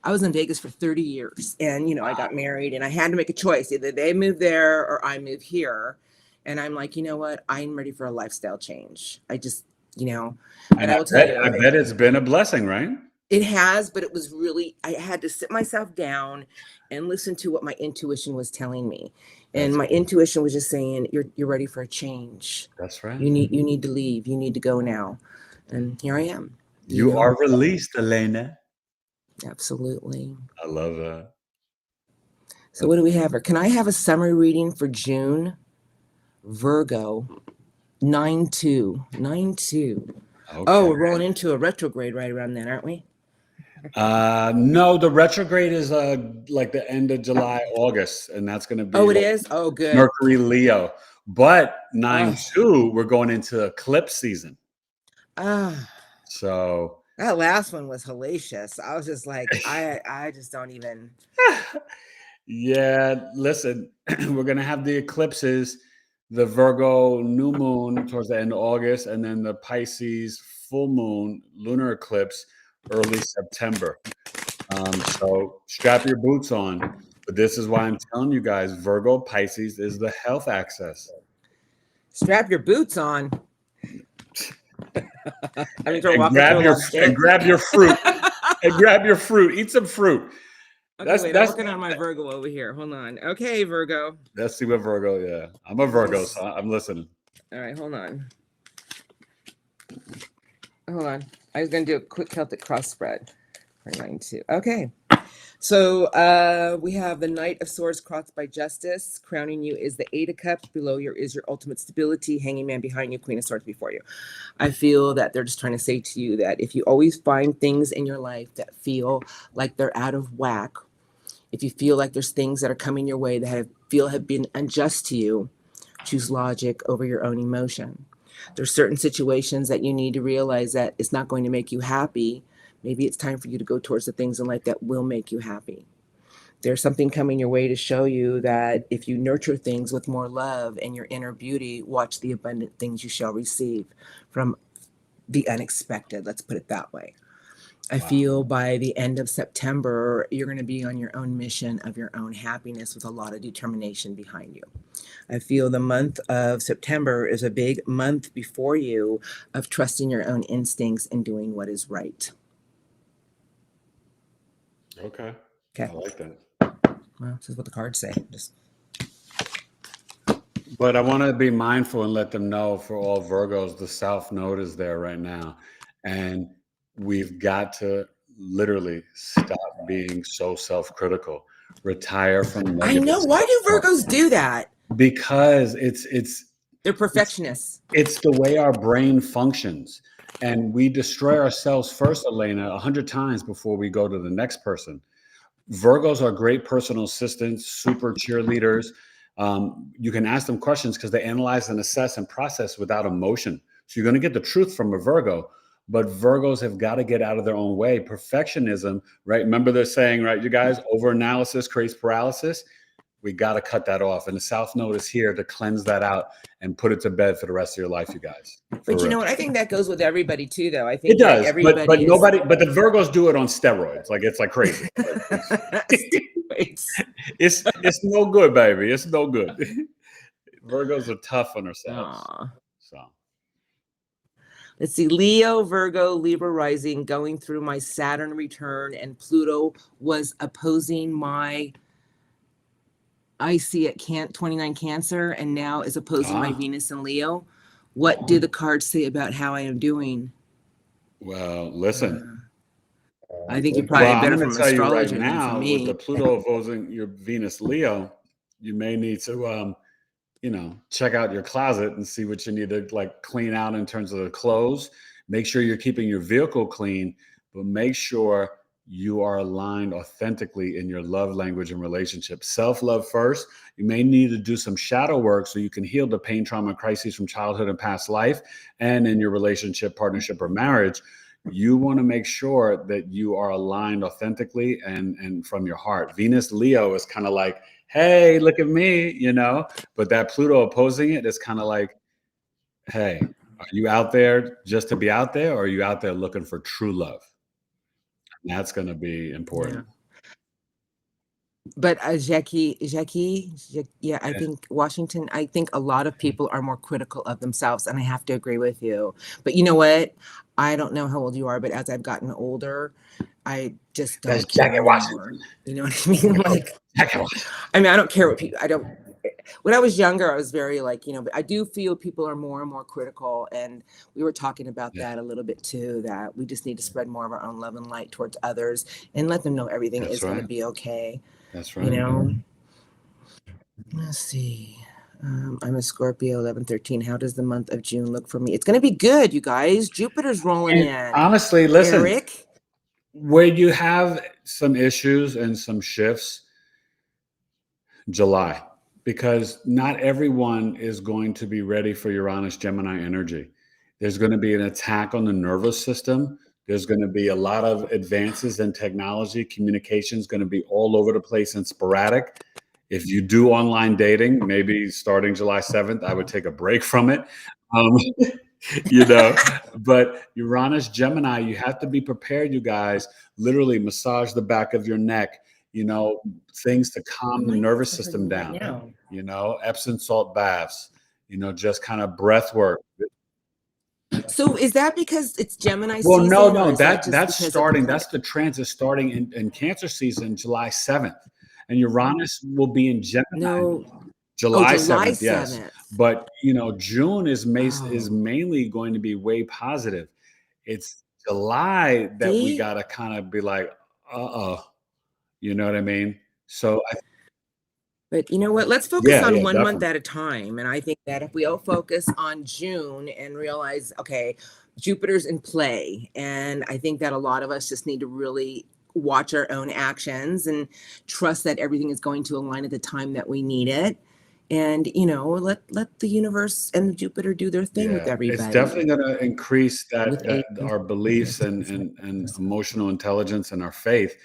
I was in Vegas for 30 years. And, you know, I got married and I had to make a choice. Either they move there or I move here. And I'm like, you know what? I'm ready for a lifestyle change. I just, you know, and I will tell you, I bet it's been a blessing, right? It has, but it was really, I had to sit myself down and listen to what my intuition was telling me. And my intuition was just saying, you're ready for a change. That's right. You need to leave. You need to go now. And here I am. You are released, Elena. Absolutely. I love that. So what do we have here? Can I have a summary reading for June? Virgo, 9-2, 9-2. Okay. Oh, we're rolling into a retrograde right around then, aren't we? No, the retrograde is like the end of July, August, and that's going to be Oh, it like is? Oh, good. Mercury Leo. But 9-2, we're going into eclipse season. Ah, So that last one was hellacious. I was just like, I just don't even. yeah, listen, we're going to have the eclipses, the Virgo new moon towards the end of August, and then the Pisces full moon lunar eclipse early September. So strap your boots on. But this is why I'm telling you guys, Virgo Pisces is the health axis. Strap your boots on. I mean, And grab your fruit. And grab your fruit. Eat some fruit. Okay, I'm working on my Virgo over here. Hold on. Okay, Virgo. Let's see what Virgo. Yeah, I'm a Virgo, so I'm listening. All right, hold on. Hold on. I was going to do a quick Celtic cross spread. 9-2. Okay. So we have the Knight of Swords crossed by Justice. Crowning you is the Eight of Cups. Below you is your ultimate stability. Hanging Man behind you. Queen of Swords before you. I feel that they're just trying to say to you that if you always find things in your life that feel like they're out of whack, if you feel like there's things that are coming your way that have been unjust to you, choose logic over your own emotion. There's certain situations that you need to realize that it's not going to make you happy. Maybe it's time for you to go towards the things in life that will make you happy. There's something coming your way to show you that if you nurture things with more love and your inner beauty, watch the abundant things you shall receive from the unexpected. Let's put it that way. I feel by the end of September, you're going to be on your own mission of your own happiness with a lot of determination behind you. I feel the month of September is a big month before you of trusting your own instincts and doing what is right. Okay. Okay. I like that. Well, this is what the cards say. But I want to be mindful and let them know for all Virgos, the South Node is there right now. And we've got to literally stop being so self-critical. Retire from negative. I know. Why do Virgos do that? Because they're perfectionists. It's the way our brain functions. And we destroy ourselves first, Elena, 100 times before we go to the next person. Virgos are great personal assistants, super cheerleaders. You can ask them questions because they analyze and assess and process without emotion. So you're going to get the truth from a Virgo. But Virgos have got to get out of their own way. Perfectionism, right? Remember they're saying, right, you guys, overanalysis creates paralysis. We got to cut that off. And the South Node is here to cleanse that out and put it to bed for the rest of your life, you guys. But you know what? I think that goes with everybody too, though. I think it does. Everybody but the Virgos do it on steroids. Like it's like crazy. It's no good, baby. It's no good. Virgos are tough on ourselves. Aww. So let's see. Leo, Virgo, Libra rising, going through my Saturn return, and Pluto was opposing my I see it 29 Cancer, and now is opposing my Venus and Leo. What do the cards say about how I am doing? Well, listen. I think you're probably better from astrologer right now, than for me. With the Pluto opposing your Venus Leo, you may need to check out your closet and see what you need to like clean out in terms of the clothes. Make sure you're keeping your vehicle clean, but make sure you are aligned authentically in your love language and relationship. Self-love first. You may need to do some shadow work so you can heal the pain, trauma, crises from childhood and past life. And in your relationship, partnership, or marriage, you want to make sure that you are aligned authentically and from your heart. Venus Leo is kind of like, hey, look at me, but that Pluto opposing it is kind of like, hey, are you out there just to be out there, or are you out there looking for true love? That's going to be important. Yeah. But Jackie, I think Washington, I think a lot of people are more critical of themselves, and I have to agree with you. But you know what? I don't know how old you are, but as I've gotten older, I just don't care anymore. You know what I mean? Like, I don't care what people, when I was younger, I was very but I do feel people are more and more critical. And we were talking about that a little bit too, that we just need to spread more of our own love and light towards others and let them know everything is going to be okay. That's right. Let's see. I'm a Scorpio, 11/13. How does the month of June look for me? It's going to be good, you guys. Jupiter's rolling And in. honestly, listen, Eric? where you have some issues and some shifts, July, because not everyone is going to be ready for Uranus Gemini energy. There's going to be an attack on the nervous system. There's going to be a lot of advances in technology. Communication is going to be all over the place and sporadic. If you do online dating, maybe starting July 7th, I would take a break from it. You know, but Uranus Gemini, you have to be prepared, you guys. Literally massage the back of your neck, you know, things to calm the nervous system down, you know, Epsom salt baths, you know, just kind of breath work. So is that because it's Gemini Well, season? no, or that's because of starting. That's the transit starting in Cancer season, July 7th. And Uranus will be in Gemini. No. July July 7th, yes. 7th. But, you know, June is mainly going to be way positive. It's July that we got to kind of be like, you know what I mean? So But you know what? Let's focus on one definitely. month at a time. And I think that if we all focus on June and realize, okay, Jupiter's in play. And I think that a lot of us just need to really watch our own actions and trust that everything is going to align at the time that we need it. And, you know, let the universe and Jupiter do their thing with everybody. It's definitely going to increase that our beliefs and emotional intelligence and our faith.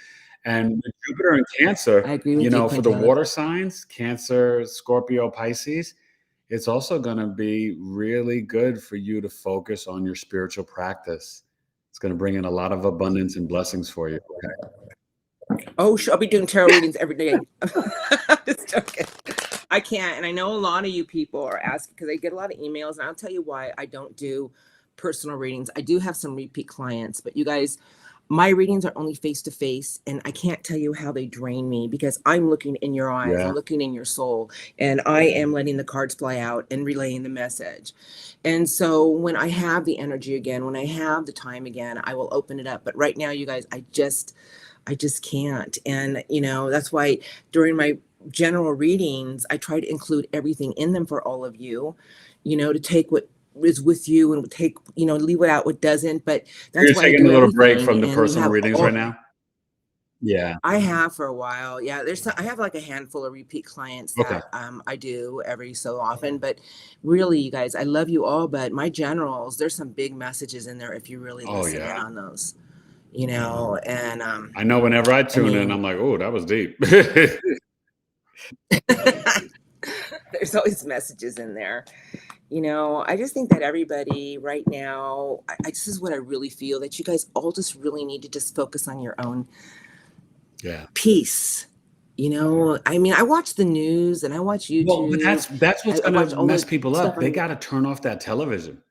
And with Jupiter in Cancer, I agree with you know, for the Quintana. water signs, Cancer, Scorpio, Pisces, it's also going to be really good for you to focus on your spiritual practice. It's going to bring in a lot of abundance and blessings for you. Okay? Oh, sure. I'll be doing tarot readings every day. Just joking. I can't. And I know a lot of you people are asking because I get a lot of emails, and I'll tell you why I don't do personal readings. I do have some repeat clients, but you guys, my readings are only face-to-face, and I can't tell you how they drain me because I'm looking in your eyes, I'm looking in your soul, and I am letting the cards fly out and relaying the message. And so when I have the energy again, when I have the time again, I will open it up. But right now, you guys, I just can't. And, you know, that's why during my general readings, I try to include everything in them for all of you, you know, to take what is with you and take, you know, leave it out what doesn't. But that's You're why taking a little break from the personal readings right now? Yeah. I have for a while. Yeah. I have like a handful of repeat clients that I do every so often, but really, you guys, I love you all, but my generals, there's some big messages in there if you really listen in on those. You know, and I know whenever I tune in, I'm like, oh, that was deep. There's always messages in there. You know, I just think that everybody right now, this is what I really feel, that you guys all just really need to just focus on your own peace. You know, I mean, I watch the news and I watch YouTube. Well, but that's what's going to mess people up. They got to turn off that television.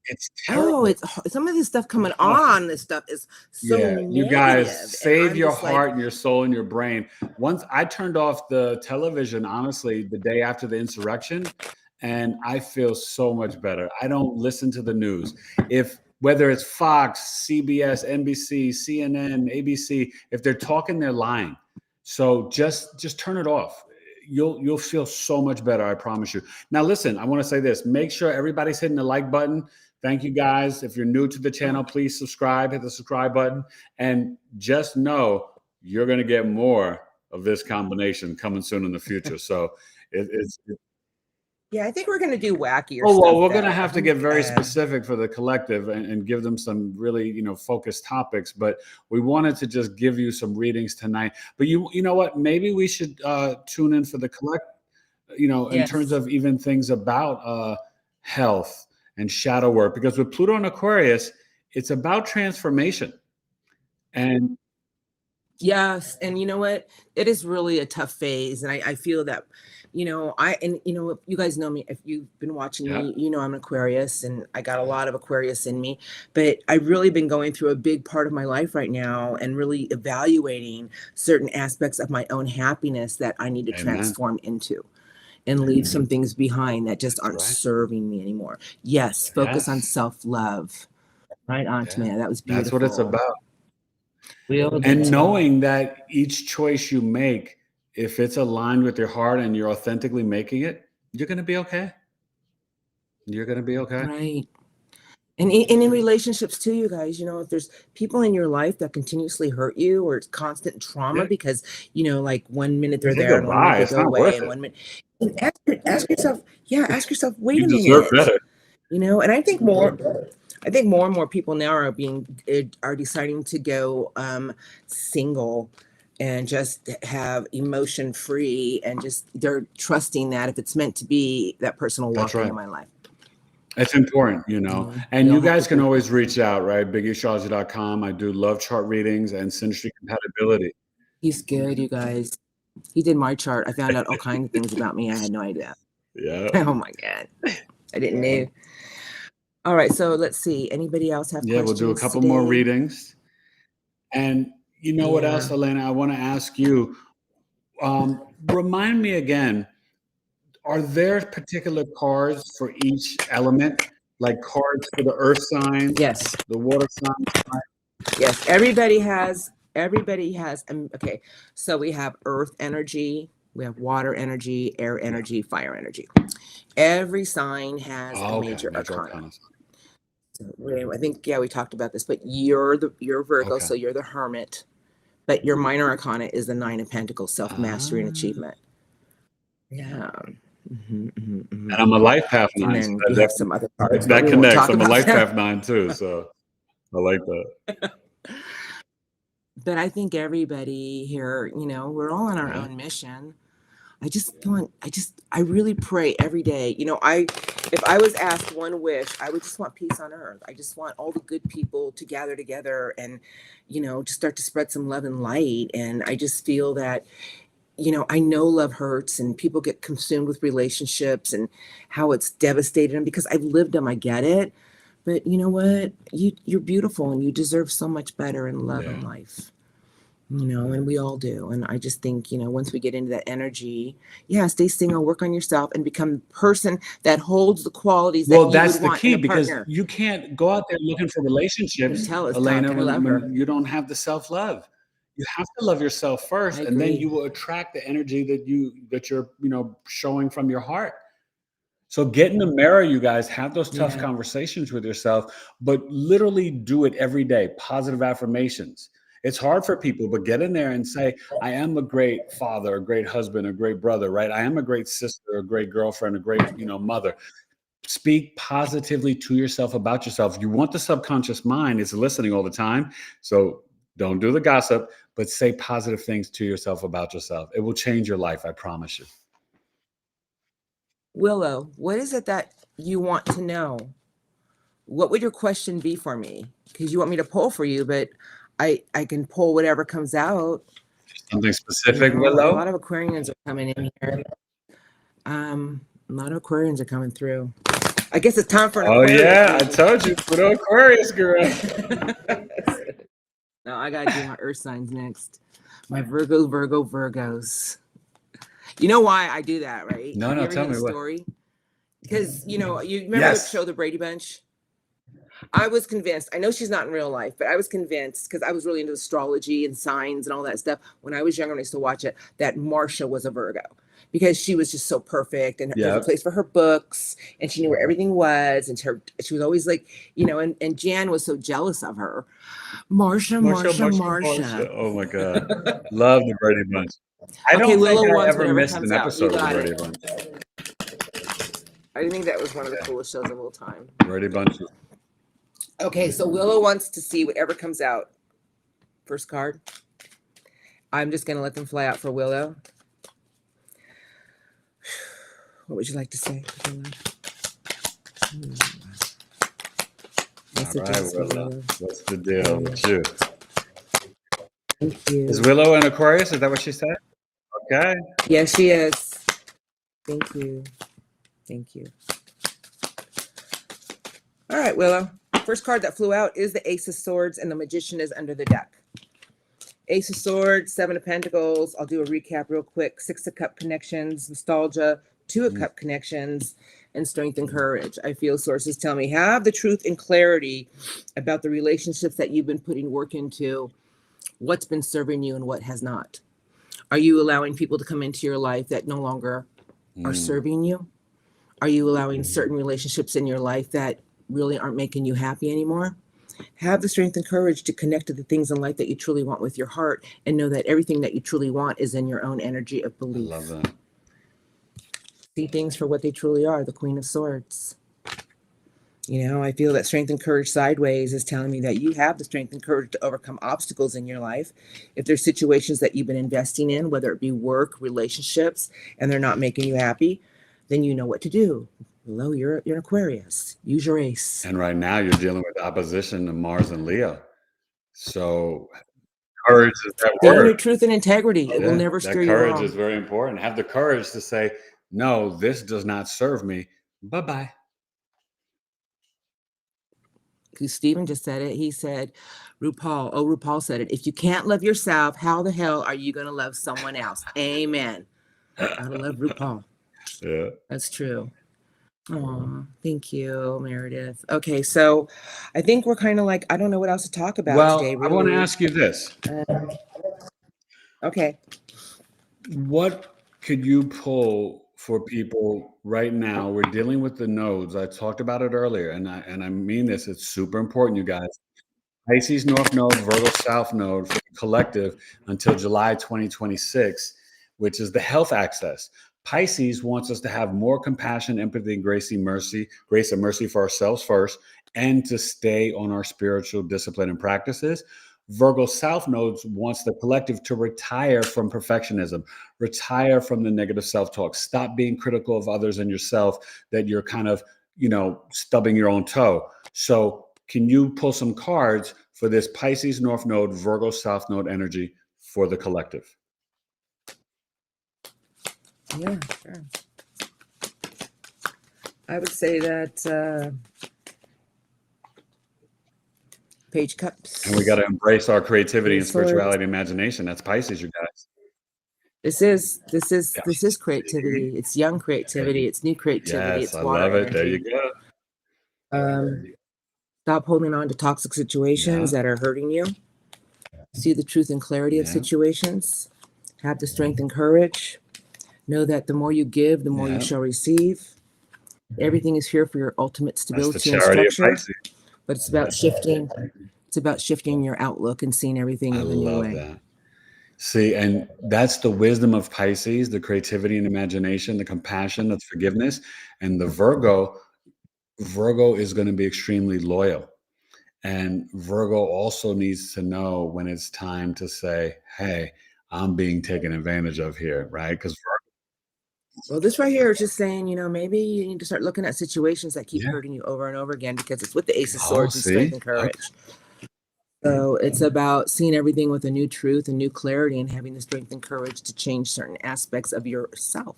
It's terrible. It's some of this stuff coming on. This stuff is so negative. You guys save your heart and your soul and your brain. Once I turned off the television, honestly, the day after the insurrection, and I feel so much better. I don't listen to the news. Whether it's Fox, CBS, NBC, CNN, ABC, if they're talking, they're lying. So just turn it off. You'll feel so much better. I promise you. Now, listen, I want to say this. Make sure everybody's hitting the like button. Thank you, guys. If you're new to the channel, please subscribe. Hit the subscribe button. And just know you're going to get more of this combination coming soon in the future. So yeah, I think we're going to do wackier stuff. Well, we're going to have to get very specific for the collective and give them some really, you know, focused topics. But we wanted to just give you some readings tonight. But you know what? Maybe we should tune in for the collect, you know, in terms of even things about health and shadow work. Because with Pluto and Aquarius, it's about transformation. And yes, and you know what? It is really a tough phase. And I feel that, you know, you guys know me, if you've been watching me, you know, I'm an Aquarius and I got a lot of Aquarius in me, but I've really been going through a big part of my life right now and really evaluating certain aspects of my own happiness that I need to transform into and leave some things behind that just aren't serving me anymore. Yes. Focus on self-love. Right on, man. That was beautiful. That's what it's about. And knowing that each choice you make if it's aligned with your heart and you're authentically making it, you're going to be okay. You're going to be okay. Right. And in relationships too, you guys, you know, if there's people in your life that continuously hurt you, or it's constant trauma because, you know, like 1 minute they're there and 1 minute they It's go not away worth and it. 1 minute. And ask yourself, wait You a deserve minute. better. You know, and I think more and more people now are deciding to go single and just have emotion free, and just they're trusting that if it's meant to be, that person will walk into my life. It's important, you know, and you guys can always reach out, right? BigEAstro.com. I do love chart readings and synastry compatibility. He's good, you guys. He did my chart. I found out all kinds of things about me. I had no idea. Yeah. Oh my God. I didn't know. All right. So let's see. Anybody else have questions? We'll do a couple more readings. And you know what else, Elena? I want to ask you, remind me again, are there particular cards for each element, like cards for the earth signs? Yes. The water signs? Yes. Everybody has. Okay. So we have earth energy, we have water energy, air energy, fire energy. Every sign has a major arcana. So I think, we talked about this, but you're Virgo, so you're the hermit, but your minor arcana is the 9 of Pentacles, self-mastery and achievement. Yeah. And I'm a life path 9. And then we have some other cards that connects. I'm a life path 9 too, so I like that. But I think everybody here, you know, we're all on our own mission. I really pray every day. You know, if I was asked one wish, I would just want peace on earth. I just want all the good people to gather together and, you know, just start to spread some love and light. And I just feel that, you know, I know love hurts and people get consumed with relationships and how it's devastated them, because I've lived them. I get it. But you know what? You're beautiful and you deserve so much better in love and life. You know, and we all do. And I just think, you know, once we get into that energy, stay single, work on yourself, and become a person that holds the qualities that you would want in a partner. Well, that's the key, because you can't go out there looking for relationships, Elena, when you don't have the self-love. You have to love yourself first, and then you will attract the energy that you're, you know, showing from your heart. So get in the mirror, you guys, have those tough conversations with yourself, but literally do it every day. Positive affirmations. It's hard for people, but get in there and say, I am a great father, a great husband, a great brother, right? I am a great sister, a great girlfriend, a great, you know, mother. Speak positively to yourself about yourself. You want the subconscious mind is listening all the time. So don't do the gossip, but say positive things to yourself about yourself. It will change your life. I promise you. Willow, what is it that you want to know? What would your question be for me? Because you want me to pull for you, but I can pull whatever comes out. Something specific, you know, Willow? A lot of Aquarians are coming in here. A lot of Aquarians are coming through. I guess it's time for an Aquarius. Oh, yeah. I told you. Put an Aquarius, girl. No, I got to do my earth signs next. My Virgos. You know why I do that, right? No, tell me what. Story? Because, you know, you remember the show, The Brady Bunch? I was convinced, I know she's not in real life, but I was convinced, because I was really into astrology and signs and all that stuff when I was younger and I used to watch it, that Marsha was a Virgo, because she was just so perfect, and there was a place for her books, and she knew where everything was, and she was always like, you know, and Jan was so jealous of her. Marsha. Oh my God. Love the Brady Bunch. I don't think I ever missed an episode of the Brady Bunch. I think that was one of the coolest shows of all time. Brady Bunch. Okay, so Willow wants to see whatever comes out. First card. I'm just going to let them fly out for Willow. What would you like to say? All right, Willow. What's the deal with you? Thank you. Is Willow an Aquarius? Is that what she said? Okay. Yes, she is. Thank you. All right, Willow. First card that flew out is the Ace of Swords, and the Magician is under the deck. Ace of Swords, 7 of Pentacles. I'll do a recap real quick. 6 of Cup connections, nostalgia, 2 of Cup connections, and strength and courage. I feel sources tell me, have the truth and clarity about the relationships that you've been putting work into, what's been serving you and what has not. Are you allowing people to come into your life that no longer are serving you? Are you allowing certain relationships in your life that really aren't making you happy anymore? Have the strength and courage to connect to the things in life that you truly want with your heart, and know that everything that you truly want is in your own energy of belief. I love that. See things for what they truly are, the Queen of Swords. You know, I feel that strength and courage sideways is telling me that you have the strength and courage to overcome obstacles in your life. If there's situations that you've been investing in, whether it be work, relationships, and they're not making you happy, then you know what to do. Hello, you're an Aquarius. Use your ace. And right now you're dealing with opposition to Mars and Leo. So courage is that Stay in word. your truth and integrity. It will never that steer you courage wrong. is very important. Have the courage to say, no, this does not serve me. Bye-bye. Stephen just said it. He said, RuPaul said it. If you can't love yourself, how the hell are you going to love someone else? Amen. Gotta love RuPaul. Yeah. That's true. Oh, thank you, Meredith. Okay, so I think we're kind of like, I don't know what else to talk about today. I want to Really. ask you this. Okay. What could you pull for people right now? We're dealing with the nodes. I talked about it earlier, and I mean this. It's super important, you guys. Pisces North Node, Virgo South Node for the collective until July 2026, which is the health access. Pisces wants us to have more compassion, empathy, and grace and mercy for ourselves first, and to stay on our spiritual discipline and practices. Virgo South Nodes wants the collective to retire from perfectionism, retire from the negative self-talk, stop being critical of others and yourself, that you're kind of, stubbing your own toe. So can you pull some cards for this Pisces North Node, Virgo South Node energy for the collective? Yeah, sure. I would say that Page Cups. And we got to embrace our creativity and Swords. spirituality and imagination. That's Pisces, you guys. This is creativity. It's young creativity. It's new creativity. Yes, It's I water love it. There you energy. go. Stop holding on to toxic situations that are hurting you. See the truth and clarity of situations. Have the strength and courage. Know that the more you give, the more you shall receive. Everything is here for your ultimate stability and structure. But it's about shifting. It's about shifting your outlook and seeing everything in a new way. That. See, and that's the wisdom of Pisces, the creativity and imagination, the compassion, the forgiveness. And the Virgo is going to be extremely loyal. And Virgo also needs to know when it's time to say, hey, I'm being taken advantage of here, right? Because well, this right here is just saying, maybe you need to start looking at situations that keep hurting you over and over again, because it's with the Ace of Swords and strength and courage. So it's about seeing everything with a new truth and new clarity, and having the strength and courage to change certain aspects of yourself.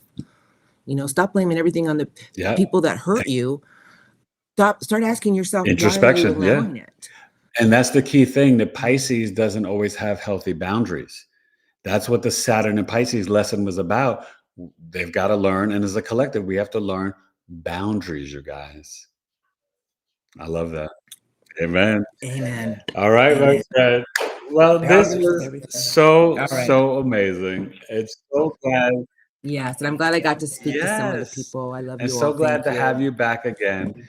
Stop blaming everything on the people that hurt you. Start asking yourself, introspection. Why are you allowing it? And that's the key thing, that Pisces doesn't always have healthy boundaries. That's what the Saturn and Pisces lesson was about. They've got to learn. And as a collective, we have to learn boundaries, you guys. I love that. Amen. Amen. All right, my friend. Well, this was so amazing. It's so glad. Yes, and I'm glad I got to speak to some of the people. I love you all. And so glad to have you back again.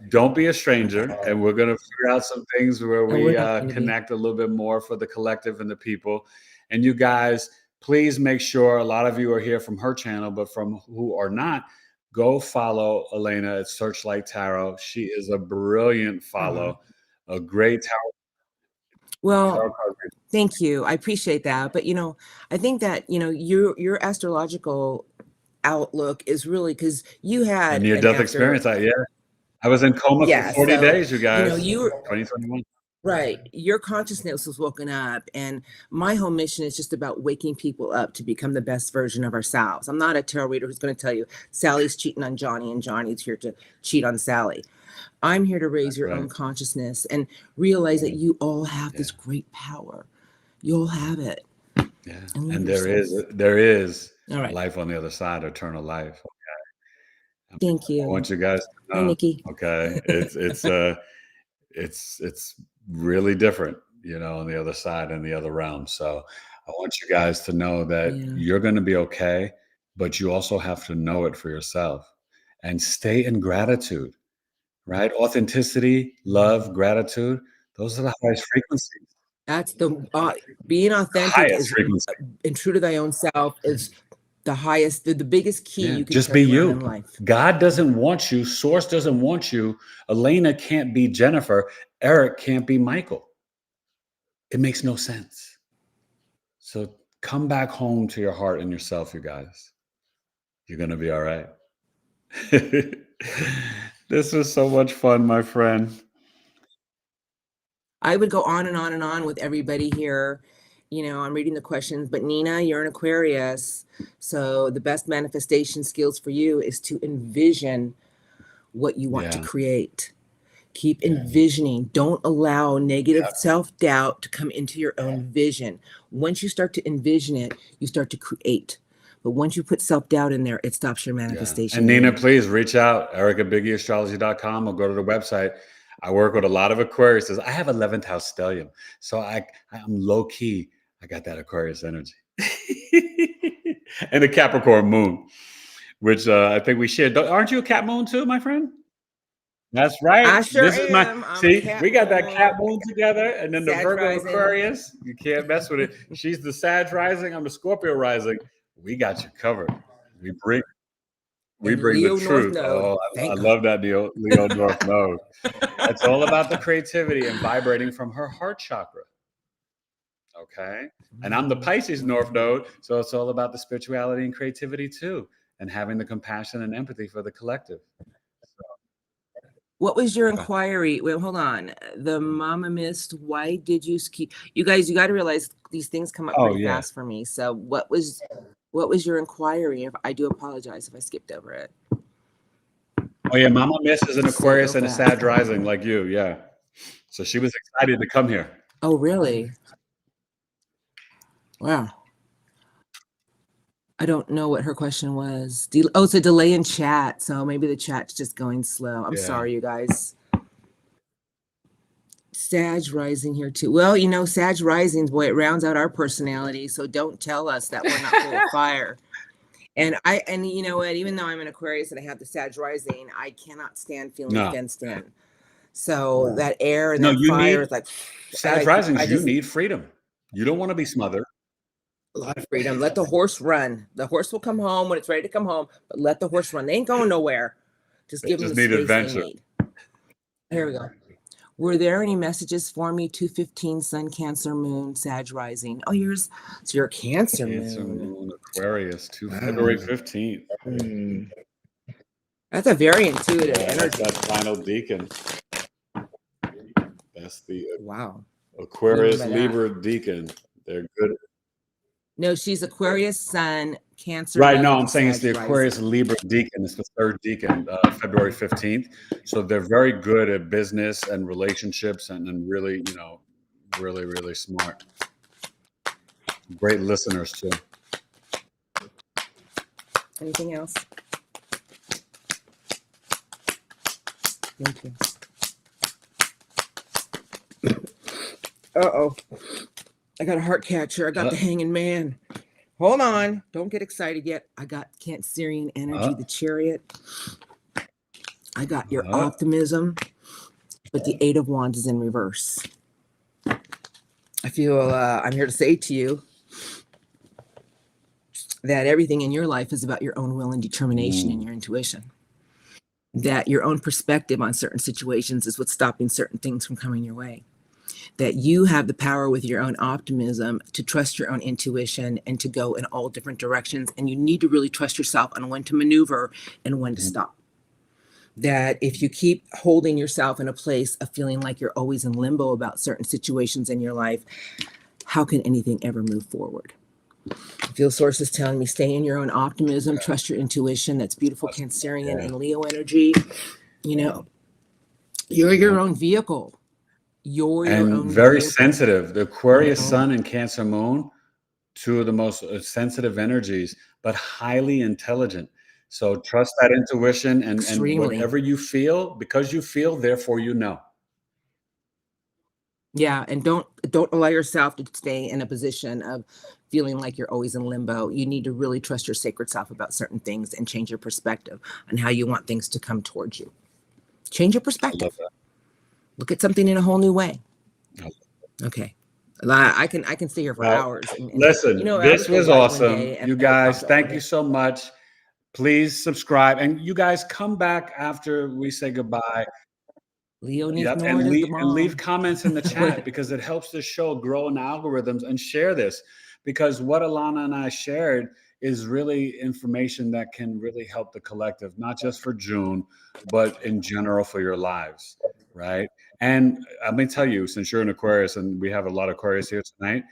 Don't be a stranger, and we're going to figure out some things where we connect a little bit more for the collective and the people. And you guys, please make sure, a lot of you are here from her channel, but from who are not, go follow Elana at Searchlight Tarot. She is a brilliant follow, a great tarot. Well, thank you. I appreciate that. But, I think that, your astrological outlook is really because you had a near-death experience. I was in coma for 40 days, you guys. You were 2021. Right. Your consciousness was woken up. And my whole mission is just about waking people up to become the best version of ourselves. I'm not a tarot reader who's going to tell you Sally's cheating on Johnny and Johnny's here to cheat on Sally. I'm here to raise your own consciousness and realize that you all have this great power. You all have it. Yeah. And there is life on the other side, eternal life. Okay. Thank you. I want you guys to know. Hi, Nikki. Okay. It's really different, on the other side and the other realm. So I want you guys to know that Yeah. you're going to be okay, but you also have to know it for yourself and stay in gratitude, right? Authenticity, love, gratitude. Those are the highest frequencies. That's the being authentic Highest is frequency. and true to thy own self is the highest, the biggest key Yeah, you can just be carry around in you. life. God doesn't want you. Source doesn't want you. Elena can't be Jennifer. Eric can't be Michael. It makes no sense. So come back home to your heart and yourself, you guys. You're going to be all right. This was so much fun, my friend. I would go on and on and on with everybody here. You know, I'm reading the questions, but Nina, you're an Aquarius. So the best manifestation skills for you is to envision what you want to Yeah. create. Keep envisioning. Don't allow negative Yeah. self-doubt to come into your own vision. Once you start to envision it, you start to create. But once you put self-doubt in there, it stops your Yeah. manifestation. And Nina, please reach out, Eric at BigEAstrology.com, or go to the website. I work with a lot of Aquariuses. I have 11th house stellium. So I'm low key. I got that Aquarius energy. And a Capricorn moon, which I think we shared. Aren't you a Cap moon too, my friend? That's right. I sure This is my am. I'm a see. Cap We got that moon, Cap moon together, and then the Sag Virgo rising. Aquarius. You can't mess with it. She's the Sag rising. I'm the Scorpio rising. We got you covered. We bring And the Leo North truth. Node. Oh, I Thank God. love that Leo North Node. It's all about the creativity and vibrating from her heart chakra. Okay. And I'm the Pisces North Node. So it's all about the spirituality and creativity too, and having the compassion and empathy for the collective. What was your inquiry? Well, hold on. The mama missed. Why did you keep? You guys, you got to realize these things come up pretty fast for me. So what was your inquiry? I do apologize if I skipped over it. Oh yeah, Mama Miss is an Aquarius So and a fast. Sag rising like you. Yeah. So she was excited to come here. Oh, really? Wow. I don't know what her question was. Oh, it's a delay in chat. So maybe the chat's just going slow. I'm sorry, you guys. Sag rising here too. Well, you know, Sag risings, boy, it rounds out our personality. So don't tell us that we're not full of fire. And you know what, even though I'm an Aquarius and I have the Sag rising, I cannot stand feeling fenced in. So that air and that fire is like Sag risings, you need freedom. You don't want to be smothered. A lot of freedom. Let the horse run. The horse will come home when it's ready to come home, but let the horse run. They ain't going nowhere. Just give them the space they need. Here we go. Were there any messages for me? 215 Sun, Cancer, Moon, Sag rising. Oh, yours. So you're Cancer Moon. Aquarius, February 15th. That's a very intuitive energy. That's that final deacon. That's the Aquarius Libra deacon. They're good. No, she's Aquarius Sun, Cancer. Right. No, I'm saying it's the Aquarius Libra deacon. It's the third deacon, February 15th. So they're very good at business and relationships and really, you know, really, really smart. Great listeners too. Anything else? Thank you. Uh-oh. I got a heart catcher. I got the Hanging Man. Hold on. Don't get excited yet. I got Cancerian energy, the Chariot. I got your optimism, but the Eight of Wands is in reverse. I feel I'm here to say to you that everything in your life is about your own will and determination and your intuition. That your own perspective on certain situations is what's stopping certain things from coming your way. That you have the power with your own optimism to trust your own intuition and to go in all different directions. And you need to really trust yourself on when to maneuver and when to stop. That if you keep holding yourself in a place of feeling like you're always in limbo about certain situations in your life, how can anything ever move forward? I feel sources telling me stay in your own optimism, trust your intuition. That's beautiful Cancerian and Leo energy. You know, you're your own vehicle. You're your own very vehicle. Sensitive. The Aquarius Sun and Cancer Moon, two of the most sensitive energies, but highly intelligent. So trust that intuition and whatever you feel, because you feel, therefore you know. Yeah, and don't allow yourself to stay in a position of feeling like you're always in limbo. You need to really trust your sacred self about certain things and change your perspective on how you want things to come towards you. Change your I perspective. love that. Look at something in a whole new way. I love Okay. I can stay here for Well, hours. And listen, I this was light one awesome. day and You I would guys, pop up thank one you day. so much. Please subscribe. And you guys come back after we say goodbye. Leo needs Yep. more as the And leave mom. comments in the chat because it helps the show grow in algorithms, and share this because what Elana and I shared is really information that can really help the collective, not just for June, but in general for your lives. Right. And let me tell you, since you're an Aquarius and we have a lot of Aquarius here tonight,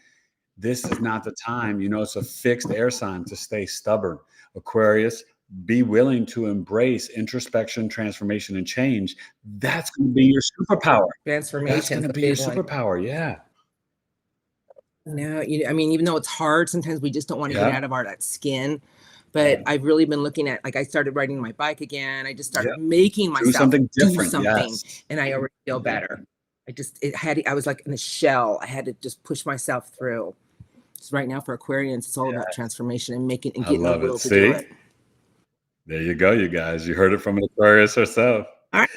this is not the time. It's a fixed air sign to stay stubborn. Aquarius, be willing to embrace introspection, transformation, and change. That's going to be your superpower. That's Transformation going is to a be your big one. superpower. Yeah. I mean, even though it's hard, sometimes we just don't want to get Yeah. out of that skin. But Yeah. I've really been looking at, like, I started riding my bike again. I just started Yeah. making Do myself something do different. something, Yes. and I already feel better. I was like in a shell. I had to just push myself through. So right now for Aquarians, it's all about transformation and I getting the love will it. to do See? it. There you go, you guys. You heard it from an Aquarius herself. All right.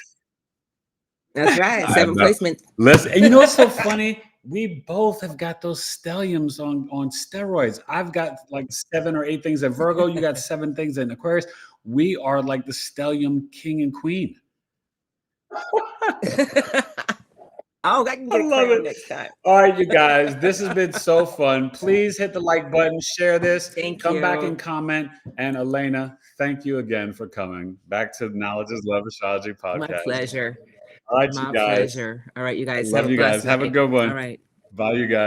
That's right. I 7 know. placements. Listen, and you know what's so funny? We both have got those stelliums on steroids. I've got like 7 or 8 things at Virgo. You got 7 things in Aquarius. We are like the stellium king and queen. Oh, I can get I a love crown it. next time. All right, you guys, this has been so fun. Please hit the like button, share this, Thank come back you. and comment. And Elena, thank you again for coming back to Knowledge is Love Astrology My podcast. pleasure. All right, My you guys. pleasure. All right, you guys. I love you guys. blessed Have a night. good one. All right. Bye, you guys.